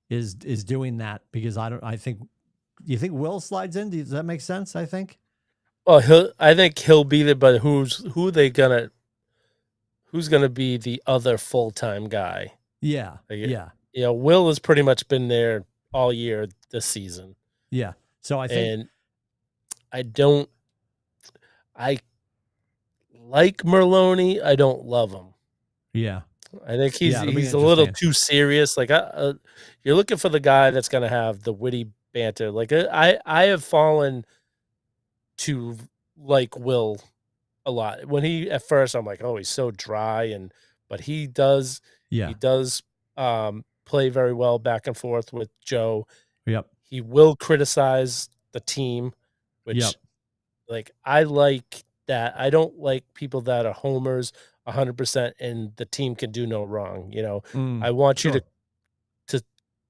is doing that, because you think Will slides in? Does that make sense? I think. Well, I think he'll be there, but who's gonna be the other full-time guy? Yeah. Yeah. Will has pretty much been there all year this season. Yeah. So I think. And I like Merlone. I don't love him. Yeah. I think he's a little too serious. Like, you're looking for the guy that's going to have the witty banter. Like, I have fallen to like Will a lot. When at first I'm like, oh, he's so dry, but he does play very well back and forth with Joe. Yep. He will criticize the team, which like I like that. I don't like people that are homers 100% and the team can do no wrong. I want you to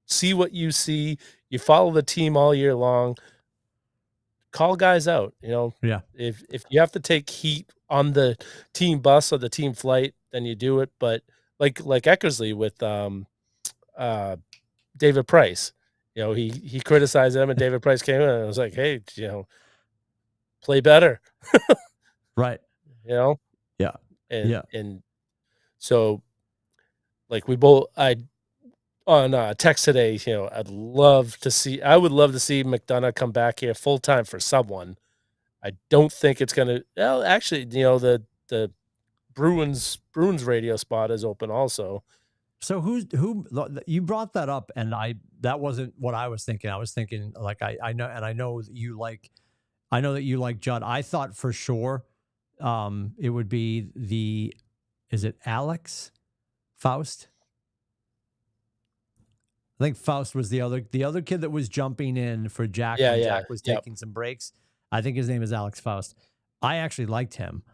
see what you see. You follow the team all year long. Call guys out. Yeah. If you have to take heat on the team bus or the team flight, then you do it. But like Eckersley with David Price, he criticized them, and David Price came in and was like, "Hey, play better." Right. Yeah. And so like on text today, I would love to see McDonough come back here full time for someone. I don't think it's going to, well, actually, the Bruins radio spot is open also. So who you brought that up, and that wasn't what I was thinking. I was thinking like I know that you like Judd. I thought for sure it would be is it Alex Faust? I think Faust was the other kid that was jumping in for Jack when Jack was taking some breaks. I think his name is Alex Faust. I actually liked him.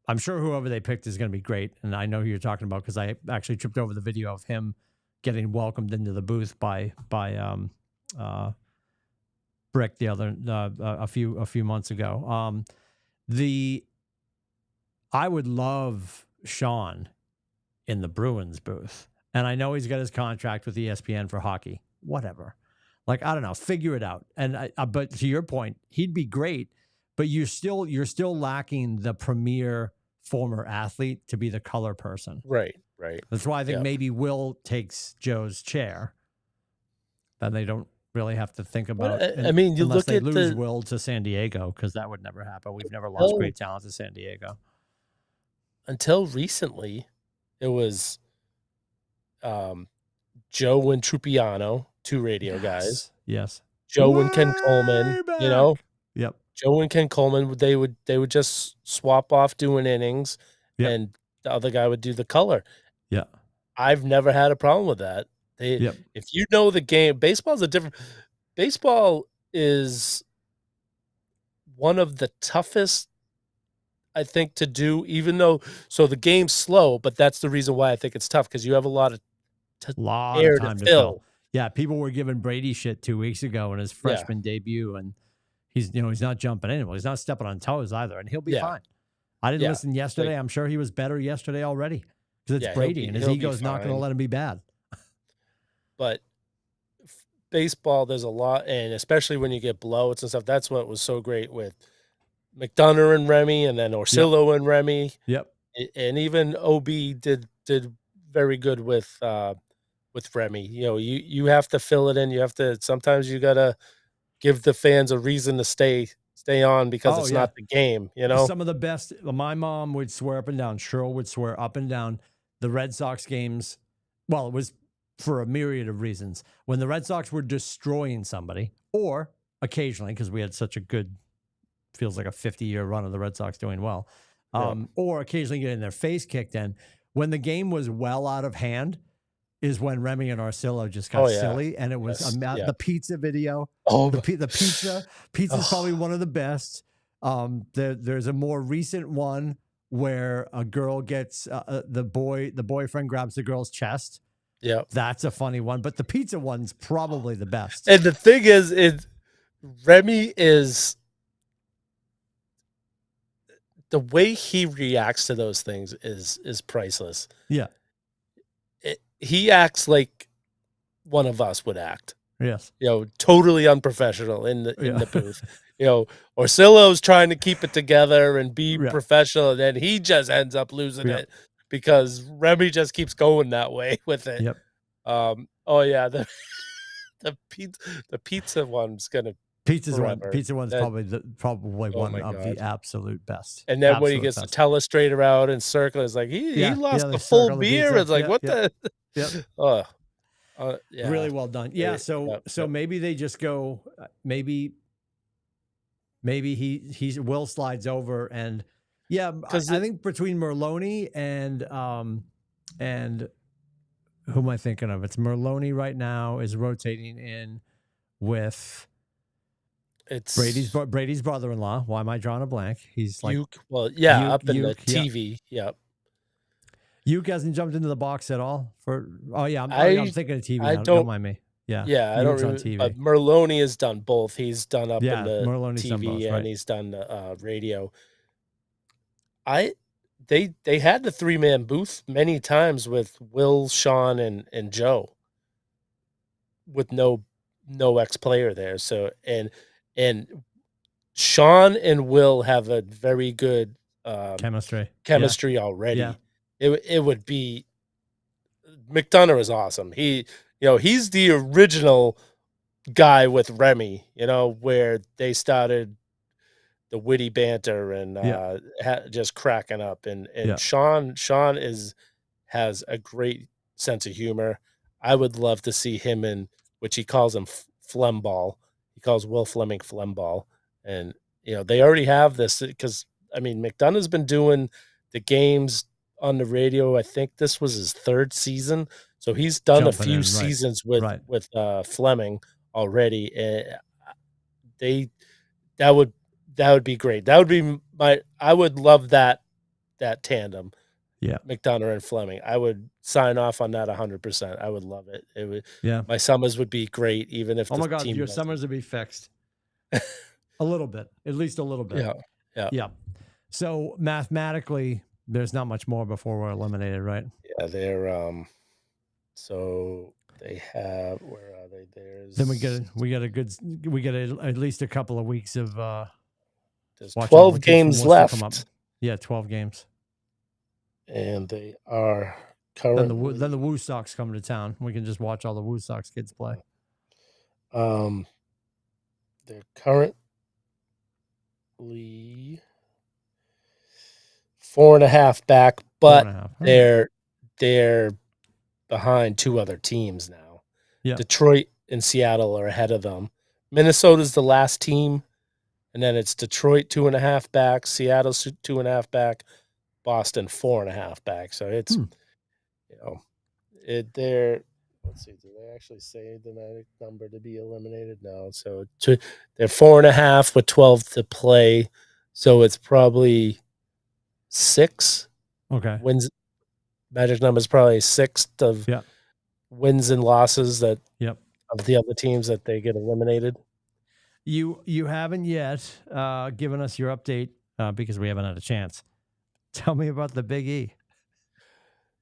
I'm sure whoever they picked is going to be great, and I know who you're talking about because I actually tripped over the video of him getting welcomed into the booth by Brick a few months ago. I would love Sean in the Bruins booth, and I know he's got his contract with ESPN for hockey. Whatever, like I don't know, figure it out. And but to your point, he'd be great, but you're still lacking the premier former athlete to be the color person. Right. That's why I think maybe Will takes Joe's chair. Then they don't really have to think about. I mean, you look at lose Will to San Diego, because that would never happen. We've never lost great talent to San Diego. Until recently, it was Joe and Trupiano, two radio guys. Yes. Joe and Ken Coleman. Yep. Joe and Ken Coleman, they would just swap off doing innings, and the other guy would do the color. Yeah. I've never had a problem with that. If you know the game, baseball is one of the toughest, I think, to do, even though, so the game's slow, but that's the reason why I think it's tough, because you have a lot of air time to fill. Yeah, people were giving Brady shit 2 weeks ago in his freshman debut, and he's not jumping in. Well, he's not stepping on toes either, and he'll be fine. I didn't listen yesterday. I'm sure he was better yesterday already, because it's Brady, and his ego's not going to let him be bad. But baseball, there's a lot, and especially when you get blowouts and stuff, that's what was so great with McDonough and Remy, and then Orsillo and Remy. Yep. And even OB did very good with Remy. You have to fill it in. Sometimes you got to give the fans a reason to stay on, because it's not the game, Some of the best, my mom would swear up and down, Cheryl would swear up and down, the Red Sox games, well, it was for a myriad of reasons. When the Red Sox were destroying somebody, or occasionally, because we had such a good, feels like a 50-year run of the Red Sox doing well, or occasionally getting their face kicked in, when the game was well out of hand, is when Remy and Orsillo just got silly, and it was the pizza video. The pizza's probably one of the best. There's a more recent one where a girl gets the boyfriend grabs the girl's chest. Yeah, that's a funny one, but the pizza one's probably the best. And the thing is Remy is, the way he reacts to those things is priceless. Yeah. He acts like one of us would act. Yes. Totally unprofessional in the booth. Orsillo's trying to keep it together and be professional, and then he just ends up losing it because Remy just keeps going that way with it. Yep. The pizza one's gonna. Pizza one's probably one of the absolute best. And then when he gets the telestrator out and circle, it's like he lost the full beer. It's like what the. Really well done. Yeah. So maybe they just go. Maybe maybe he Will slides over, and I think between Merloni and who am I thinking of? It's Merloni right now is rotating in with Brady's brother-in-law. Why am I drawing a blank? He's like Uke. Well, yeah, up in the TV. Yep. Uke hasn't jumped into the box at all for. Oh yeah, I'm thinking of TV. Don't mind me. Yeah, I don't remember. TV. But Merloni has done both. He's done up in the Merloni's TV done both, right? and he's done radio. They had the 3-man booth many times with Will, Sean, and Joe, with no ex-player there. So and Sean and Will have a very good chemistry already. Yeah. It would be. McDonough is awesome. He's the original guy with Remy, where they started the witty banter and just cracking up. And Sean has a great sense of humor. I would love to see him in, which he calls him Flemball. He calls Will Fleming Flemball. And, they already have this because, McDonough's been doing the games on the radio. I think this was his 3rd season. So he's done a few seasons with Fleming already. That would be great. That would be I would love that tandem. Yeah. McDonough and Fleming. I would sign off on that 100%. I would love it. It would. Yeah. My summers would be great, even if. Oh my God, your summers would be fixed. A little bit, at least a little bit. Yeah. So mathematically, there's not much more before we're eliminated, right? Yeah, they're so they have, where are they? Then we get at least a couple of weeks of there's 12 games left. Yeah, 12 games. And they are currently then the Woo Sox come to town. We can just watch all the Woo Sox kids play. They're currently 4.5 back, but they're behind 2 other teams now. Yeah. Detroit and Seattle are ahead of them. Minnesota's the last team, and then it's Detroit 2.5 back, Seattle's 2.5 back, Boston 4.5 back. So it's they're, let's see, do they actually say the magic number to be eliminated? No. So they're 4.5 with 12 to play. So it's probably 6. Okay. Wins. Magic number is probably 6 of wins and losses of the other teams that they get eliminated. You haven't yet given us your update because we haven't had a chance. Tell me about the Big E.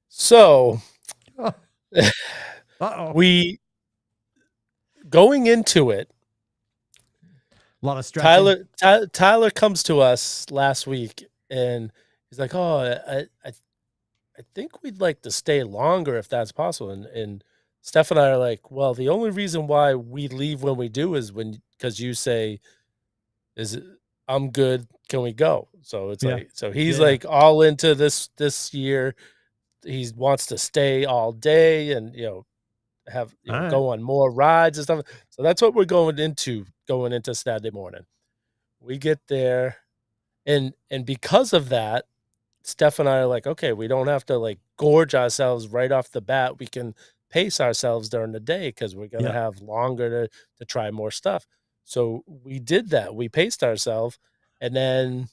So, we going into it. A lot of stretching. Tyler comes to us last week and he's like, "Oh, I think we'd like to stay longer if that's possible." And Steph and I are like, "Well, the only reason why we leave when we do is because you say, I'm good. Can we go?" So it's he's like all into this year. He wants to stay all day and go on more rides and stuff. So that's what we're going into Saturday morning. We get there, and because of that, Steph and I are like, okay, we don't have to gorge ourselves right off the bat. We can pace ourselves during the day because we're gonna have longer to try more stuff. So we did that. We paced ourselves, and then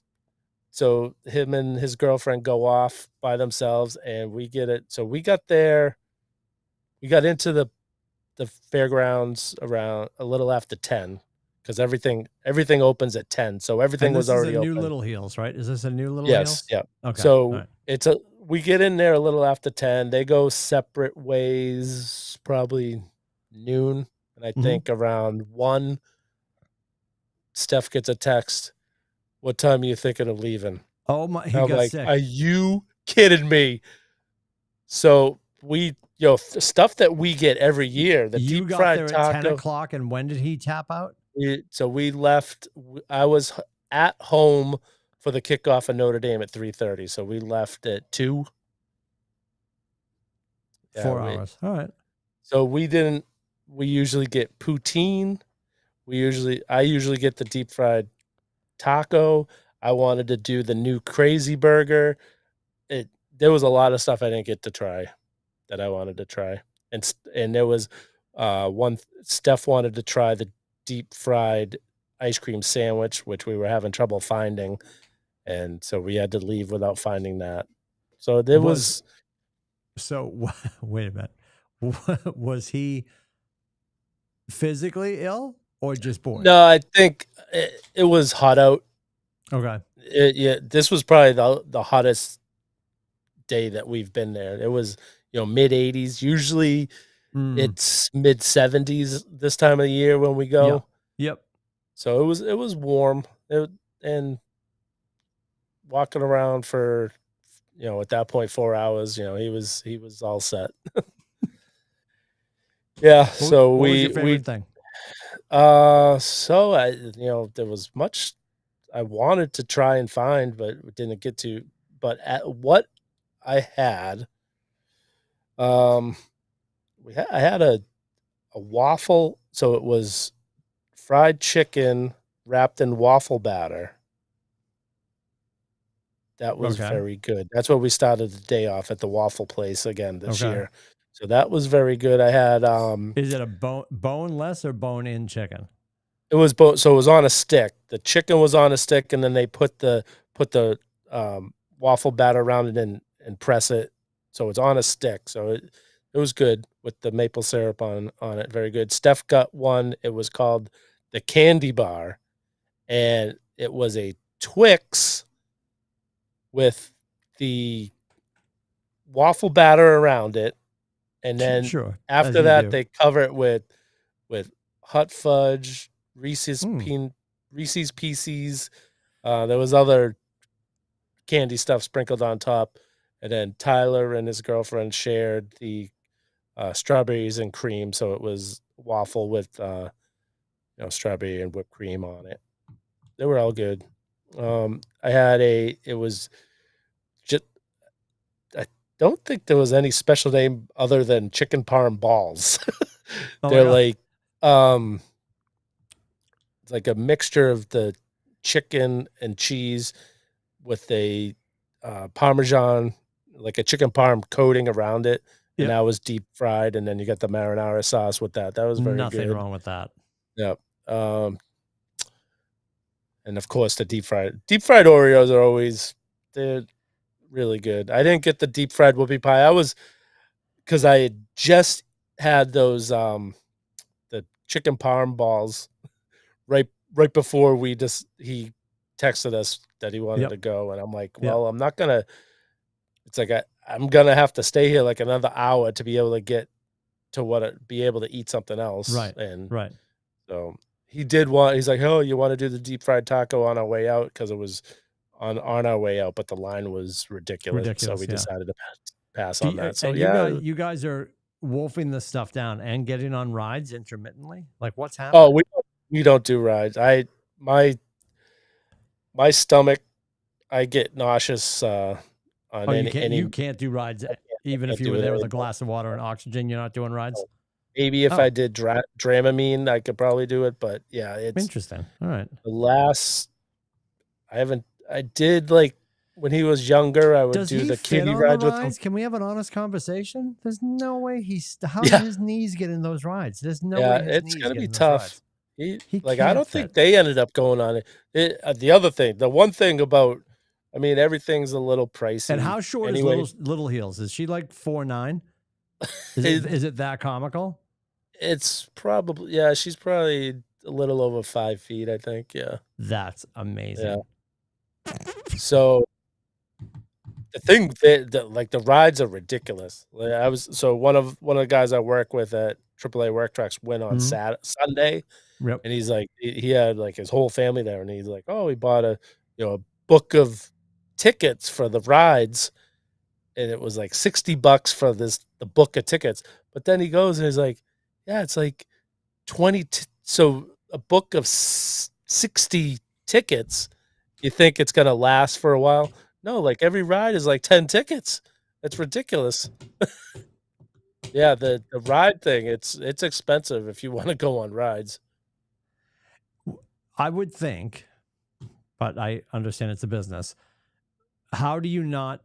so him and his girlfriend go off by themselves, and we get it. So we got there. We got into the fairgrounds around a little after 10 because everything opens at 10. So everything was already open. New Little Heels, right? Is this a new Little Heels? Yes. Yeah. Okay. So we get in there a little after 10. They go separate ways, probably noon. And I think around 1, Steph gets a text. "What time are you thinking of leaving?" Oh my! I'm like, sick. Are you kidding me? So we, stuff that we get every year. The you deep got fried there taco. at 10 o'clock, and when did he tap out? So we left. I was at home for the kickoff of Notre Dame at 3:30. So we left at 2. 4 hours. All right. So we usually get poutine. I usually get the deep fried taco. I wanted to do the new crazy burger. There was a lot of stuff I didn't get to try that I wanted to try. And there was one Steph wanted to try the deep fried ice cream sandwich, which we were having trouble finding. And so we had to leave without finding that. So there was So wait a minute. Was he physically ill or just bored? No, I think it was hot out. Okay. This was probably the hottest day that we've been there. It was, mid 80s. Usually it's mid 70s this time of the year when we go. Yep. So it was warm. And walking around for, at that point 4 hours, he was all set. Yeah. So what was your favorite thing? So there was much I wanted to try and find, but didn't get to. But at what I had, I had a waffle. So it was fried chicken wrapped in waffle batter. That was very good. That's what we started the day off at the waffle place again this year. So that was very good. I had Is it a boneless or bone-in chicken? It was both. So it was on a stick. The chicken was on a stick, and then they put the waffle batter around it and press it. So it's on a stick. So it was good with the maple syrup on it. Very good. Steph got one. It was called the Candy Bar, and it was a Twix with the waffle batter around it, and then after that they cover it with hot fudge, Reese's Pieces. There was other candy stuff sprinkled on top, and then Tyler and his girlfriend shared the strawberries and cream. So it was waffle with strawberry and whipped cream on it. They were all good. I had it was just, I don't think there was any special name other than chicken parm balls. They're like, it's like a mixture of the chicken and cheese with a Parmesan, like a chicken parm coating around it. And that was deep fried. And then you got the marinara sauce with that. That was very good. Nothing wrong with that. Yeah. And of course the deep fried Oreos are they're really good. I didn't get the deep fried whoopie pie. Because I had just had those the chicken parm balls right before he texted us that he wanted to go, and I'm like, well, I'm not gonna. It's like I'm gonna have to stay here like another hour to be able to get to be able to eat something else, right? And so he did want. He's like, oh, you want to do the deep fried taco on our way out, because it was on our way out, but the line was ridiculous. So we decided to pass on that. So you guys are wolfing this stuff down and getting on rides intermittently. Like, what's happening? Oh, we don't do rides. My stomach, I get nauseous on you can't do rides even if you were there with a glass of water and oxygen. You're not doing rides. Maybe if I did Dramamine, I could probably do it. But yeah, it's interesting. All right. I did like when he was younger. I would do the kiddie rides with him. Can we have an honest conversation? There's no way how did his knees get in those rides? There's no way his it's knees gonna get be in those tough. rides. I don't think they ended up going on it. The one thing about, everything's a little pricey. And how short is Little Heels? Is she like 4'9"? Is it that comical? It's probably, she's probably a little over 5 feet, I think. Yeah. That's amazing. Yeah. So the thing like the rides are ridiculous. Like one of the guys I work with at AAA Work Trucks went on Sunday. Yep. And he's like, he had like his whole family there, and he's like, oh, he bought a book of tickets for the rides, and it was like $60 for the book of tickets. But then he goes and he's like, yeah, it's like 20. So a book of 60 tickets, you think it's gonna last for a while? No, like every ride is like 10 tickets. That's ridiculous. Yeah, the ride thing, it's expensive if you want to go on rides. I would think, but I understand it's a business. How do you not,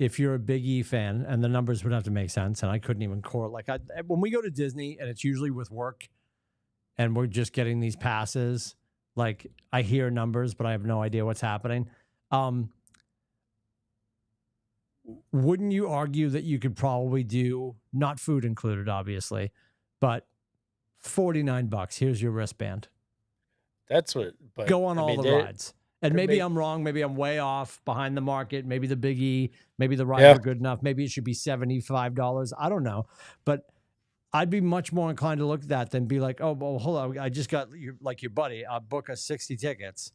if you're a Big E fan, and the numbers would have to make sense, and I couldn't even correlate. When we go to Disney, and it's usually with work, and we're just getting these passes, like I hear numbers, but I have no idea what's happening. Wouldn't you argue that you could probably do, not food included, obviously, but $49, here's your wristband. That's what, but go on all the rides. And maybe I'm wrong. Maybe I'm way off behind the market. Maybe the Big E, maybe the rides are good enough. Maybe it should be $75. I don't know. But I'd be much more inclined to look at that than be like, oh, well, hold on. I just got your buddy. I'll book us 60 tickets.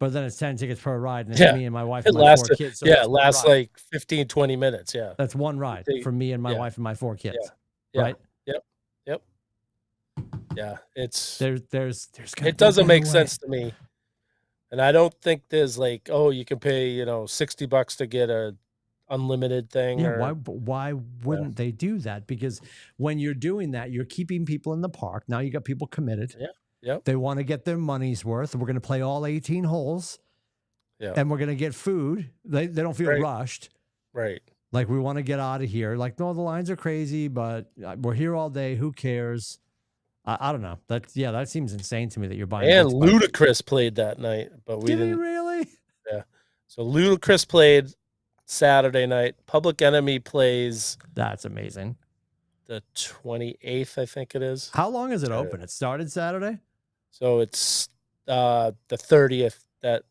But then it's 10 tickets per ride. And it's me and my wife and my 4 kids. So it lasts like 15, 20 minutes. Yeah. That's one ride for me and my wife and my 4 kids. Right? Yep. Yeah. It's it doesn't make sense to me. And I don't think there's like, oh, you can pay, $60 to get a unlimited thing. Yeah, why wouldn't they do that? Because when you're doing that, you're keeping people in the park. Now you got people committed. Yeah. Yep. They want to get their money's worth. We're going to play all 18 holes. Yeah. And we're going to get food. They don't feel rushed. Right. Like, we want to get out of here. Like, no, the lines are crazy, but we're here all day. Who cares? I don't know. That seems insane to me that you're buying. And Ludacris played that night, but we didn't. Did he really? Yeah. So Ludacris played Saturday night. Public Enemy plays. That's amazing. The 28th, I think it is. How long is it open? It started Saturday? So it's the 30th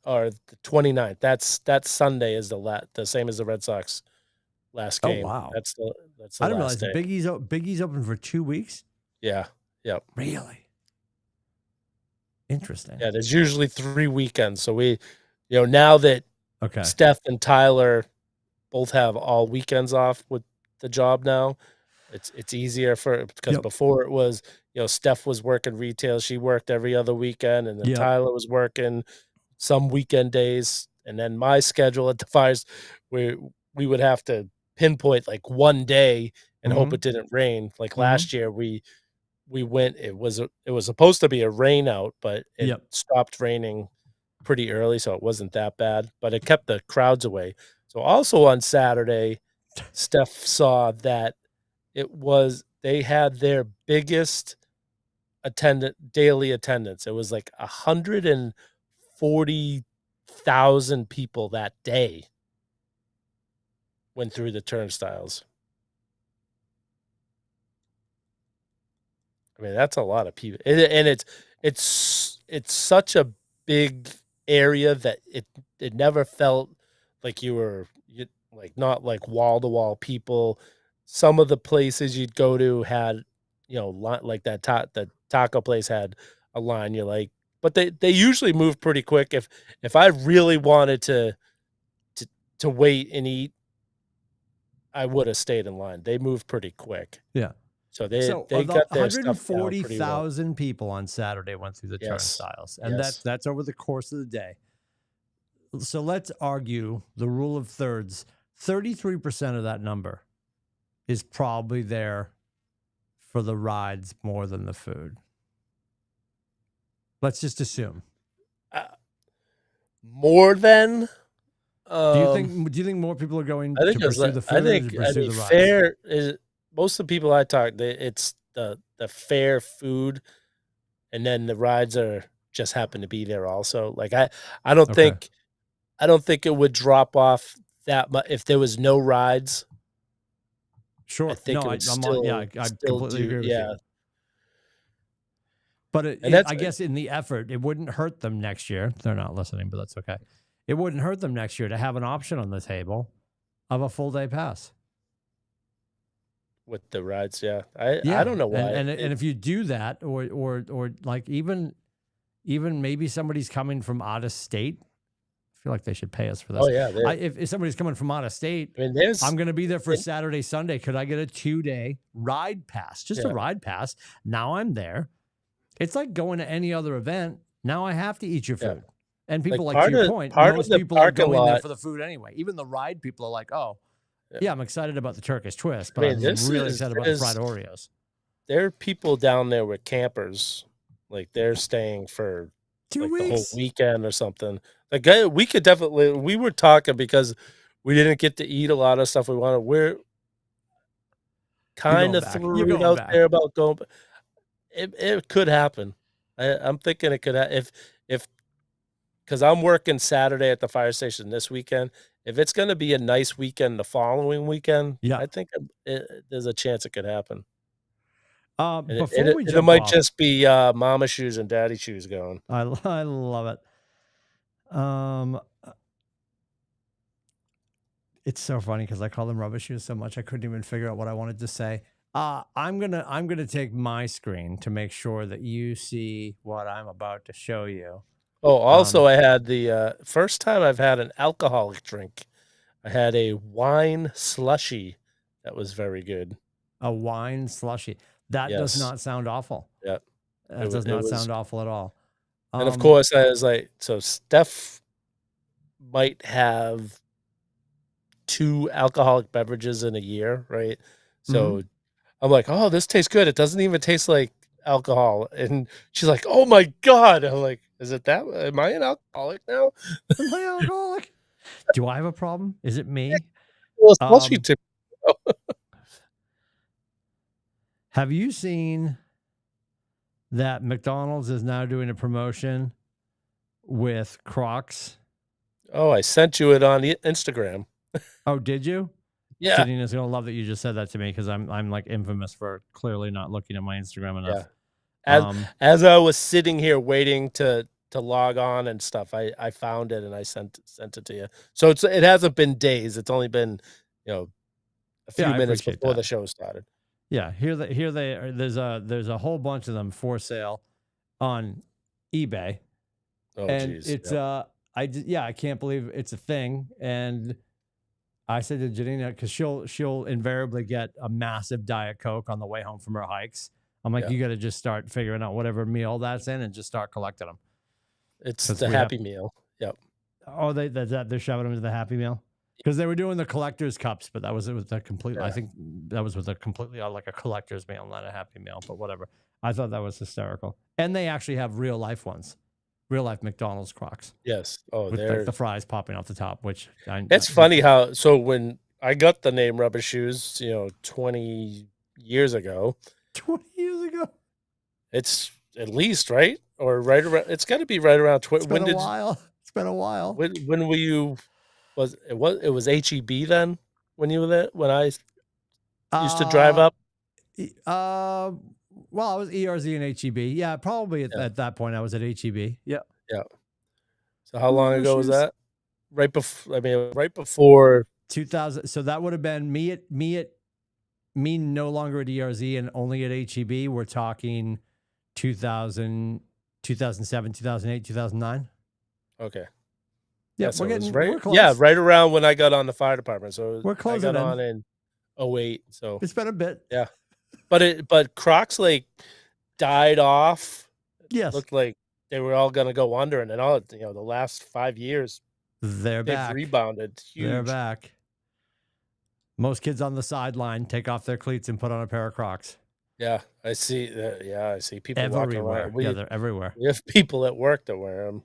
or the 29th. That's Sunday is the same as the Red Sox last game. Oh wow. That's the I didn't realize Big E's open for 2 weeks. Yeah. Yep. Really? Interesting. Yeah, there's usually 3 weekends. So we, now that Steph and Tyler both have all weekends off with the job now, it's easier because before it was, Steph was working retail. She worked every other weekend, and then Tyler was working some weekend days. And then my schedule at the Fires, we would have to pinpoint like one day and hope it didn't rain. Like last year, we went. It was supposed to be a rain out, but it stopped raining pretty early, so it wasn't that bad. But it kept the crowds away. So also on Saturday, Steph saw that they had their biggest daily attendance. It was like 140,000 people that day went through the turnstiles. I mean, that's a lot of people, and it's such a big area that it never felt like you were not like wall to wall people. Some of the places you'd go to had, like the taco place had a line. You're like, but they usually move pretty quick. If I really wanted to wait and eat, I would have stayed in line. They move pretty quick. Yeah. So they got their 140,000 people on Saturday went through the turnstiles, and that's over the course of the day. So let's argue the rule of thirds. 33% of that number is probably there for the rides more than the food. Let's just assume. More than. Do you think more people are going to pursue the food or to pursue the rides? Fair is most of the people I talk. It's the fair food, and then the rides are just happen to be there also. Like I don't think it would drop off that much if there was no rides. Sure. I think I completely agree with you. But I guess in the effort, it wouldn't hurt them next year. They're not listening, but that's okay. It wouldn't hurt them next year to have an option on the table of a full day pass. With the rides, I don't know why. And if you do that, or like even maybe somebody's coming from out of state, I feel like they should pay us for this. Oh yeah, if somebody's coming from out of state, I mean, I'm going to be there for Saturday, Sunday. Could I get a 2-day ride pass? Just a ride pass. Now I'm there. It's like going to any other event. Now I have to eat your food. And people, like to your point, most people are going there for the food anyway. Even the ride people are like, oh, yeah, I'm excited about the Turkish twist, but I'm really excited about the fried Oreos. There are people down there with campers. Like they're staying for 2 like weeks, the whole weekend or something. The guy, we could definitely. We were talking because we didn't get to eat a lot of stuff we wanted. We're kind of threw it out there about going. It could happen. I'm thinking it could if because I'm working Saturday at the fire station this weekend. If it's going to be a nice weekend the following weekend, I think there's a chance it could happen. Before we jump it might off, just be mama shoes and daddy shoes going. I love it. It's so funny because I call them rubber shoes so much I couldn't even figure out what I wanted to say. I'm gonna take my screen to make sure that you see what I'm about to show you. Oh, also, I had the first time I've had an alcoholic drink. I had a wine slushy that was very good. A wine slushy. That does not sound awful. Yeah, that does not sound awful at all. And of course, I was like, so Steph might have 2 alcoholic beverages in a year, right? So I'm like, oh, this tastes good. It doesn't even taste like alcohol. And she's like, oh my God. I'm like, is it that? Am I an alcoholic now? Am I alcoholic? Do I have a problem? Is it me? Well, have you seen that McDonald's is now doing a promotion with Crocs? Oh, I sent you it on Instagram. Oh, did you? Yeah. Janina's gonna love that you just said that to me because I'm like infamous for clearly not looking at my Instagram enough. Yeah. As I was sitting here waiting to log on and stuff, I found it and I sent it to you. So it hasn't been days. It's only been, a few minutes before the show started. Yeah, here they are. There's a whole bunch of them for sale on eBay. Oh, and geez. It's I can't believe it's a thing. And I said to Janina, because she'll invariably get a massive Diet Coke on the way home from her hikes. I'm like, you got to just start figuring out whatever meal that's in and just start collecting them. It's the Happy Meal. Yep. Oh, they're shoving them into the Happy Meal because they were doing the collector's cups, but that was with a complete. I think that was with a completely like a collector's meal, not a Happy Meal, but whatever. I thought that was hysterical, and they actually have real life ones, real life McDonald's Crocs. Yes. Oh, with like the fries popping off the top. Which it's funny how when I got the name Rubber Shoes, 20 years ago. 20 years ago. It's at least right or right around. It's got to be right around. It's been a while. It's been a while. When were you? It was HEB then when you were there? When I used to drive up. Well, I was ERZ and HEB. Yeah, probably at that point I was at HEB. Yeah. Yeah. So how long ago was that? Right before. I mean, right before 2000. So that would have been me no longer at ERZ and only at HEB. We're talking 2000, 2007, 2008, 2009. Okay. Yeah, so we're close. Yeah, right around when I got on the fire department. So we're closing. I got on in 2008. So it's been a bit. Yeah, but Crocs like died off. Yes, it looked like they were all gonna go under, and then all the last 5 years they've back. Rebounded. Huge. They're back. Most kids on the sideline take off their cleats and put on a pair of Crocs. Yeah, I see. I see people everywhere. Walking around. They're everywhere. We have people at work that wear them.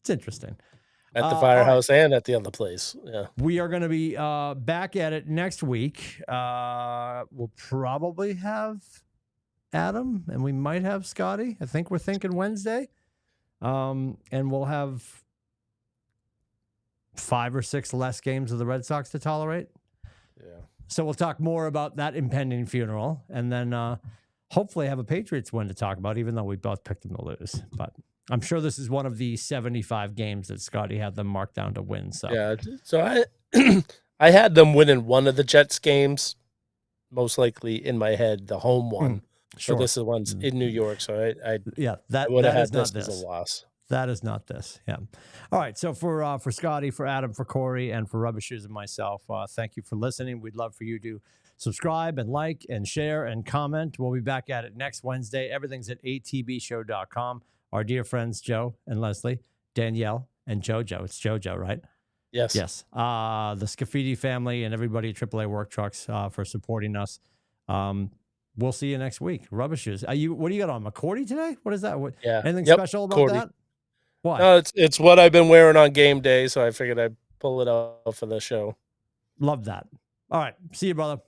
It's interesting. At the firehouse and at the other place. Yeah. We are going to be back at it next week. We'll probably have Adam and we might have Scotty. I think we're thinking Wednesday. And we'll have 5 or 6 less games of the Red Sox to tolerate. Yeah. So we'll talk more about that impending funeral and then hopefully have a Patriots win to talk about, even though we both picked them to lose. But I'm sure this is one of the 75 games that Scotty had them marked down to win. So yeah, so I had them winning one of the Jets games, most likely in my head, the home one. Sure. So this is one's in New York. So that would have had this as a loss. That is not this. Yeah. All right. So for Scotty, for Adam, for Corey, and for Rubber Shoes and myself, thank you for listening. We'd love for you to subscribe and like and share and comment. We'll be back at it next Wednesday. Everything's at atbshow.com. Our dear friends, Joe and Leslie, Danielle and JoJo. It's JoJo, right? Yes. Yes. The Scafidi family and everybody at AAA Work Trucks for supporting us. We'll see you next week. Rubber Shoes. What do you got on? McCourty today? What is that? Yeah. Anything special about that? What? No, it's what I've been wearing on game day, so I figured I'd pull it out for the show. Love that. All right. See you, brother.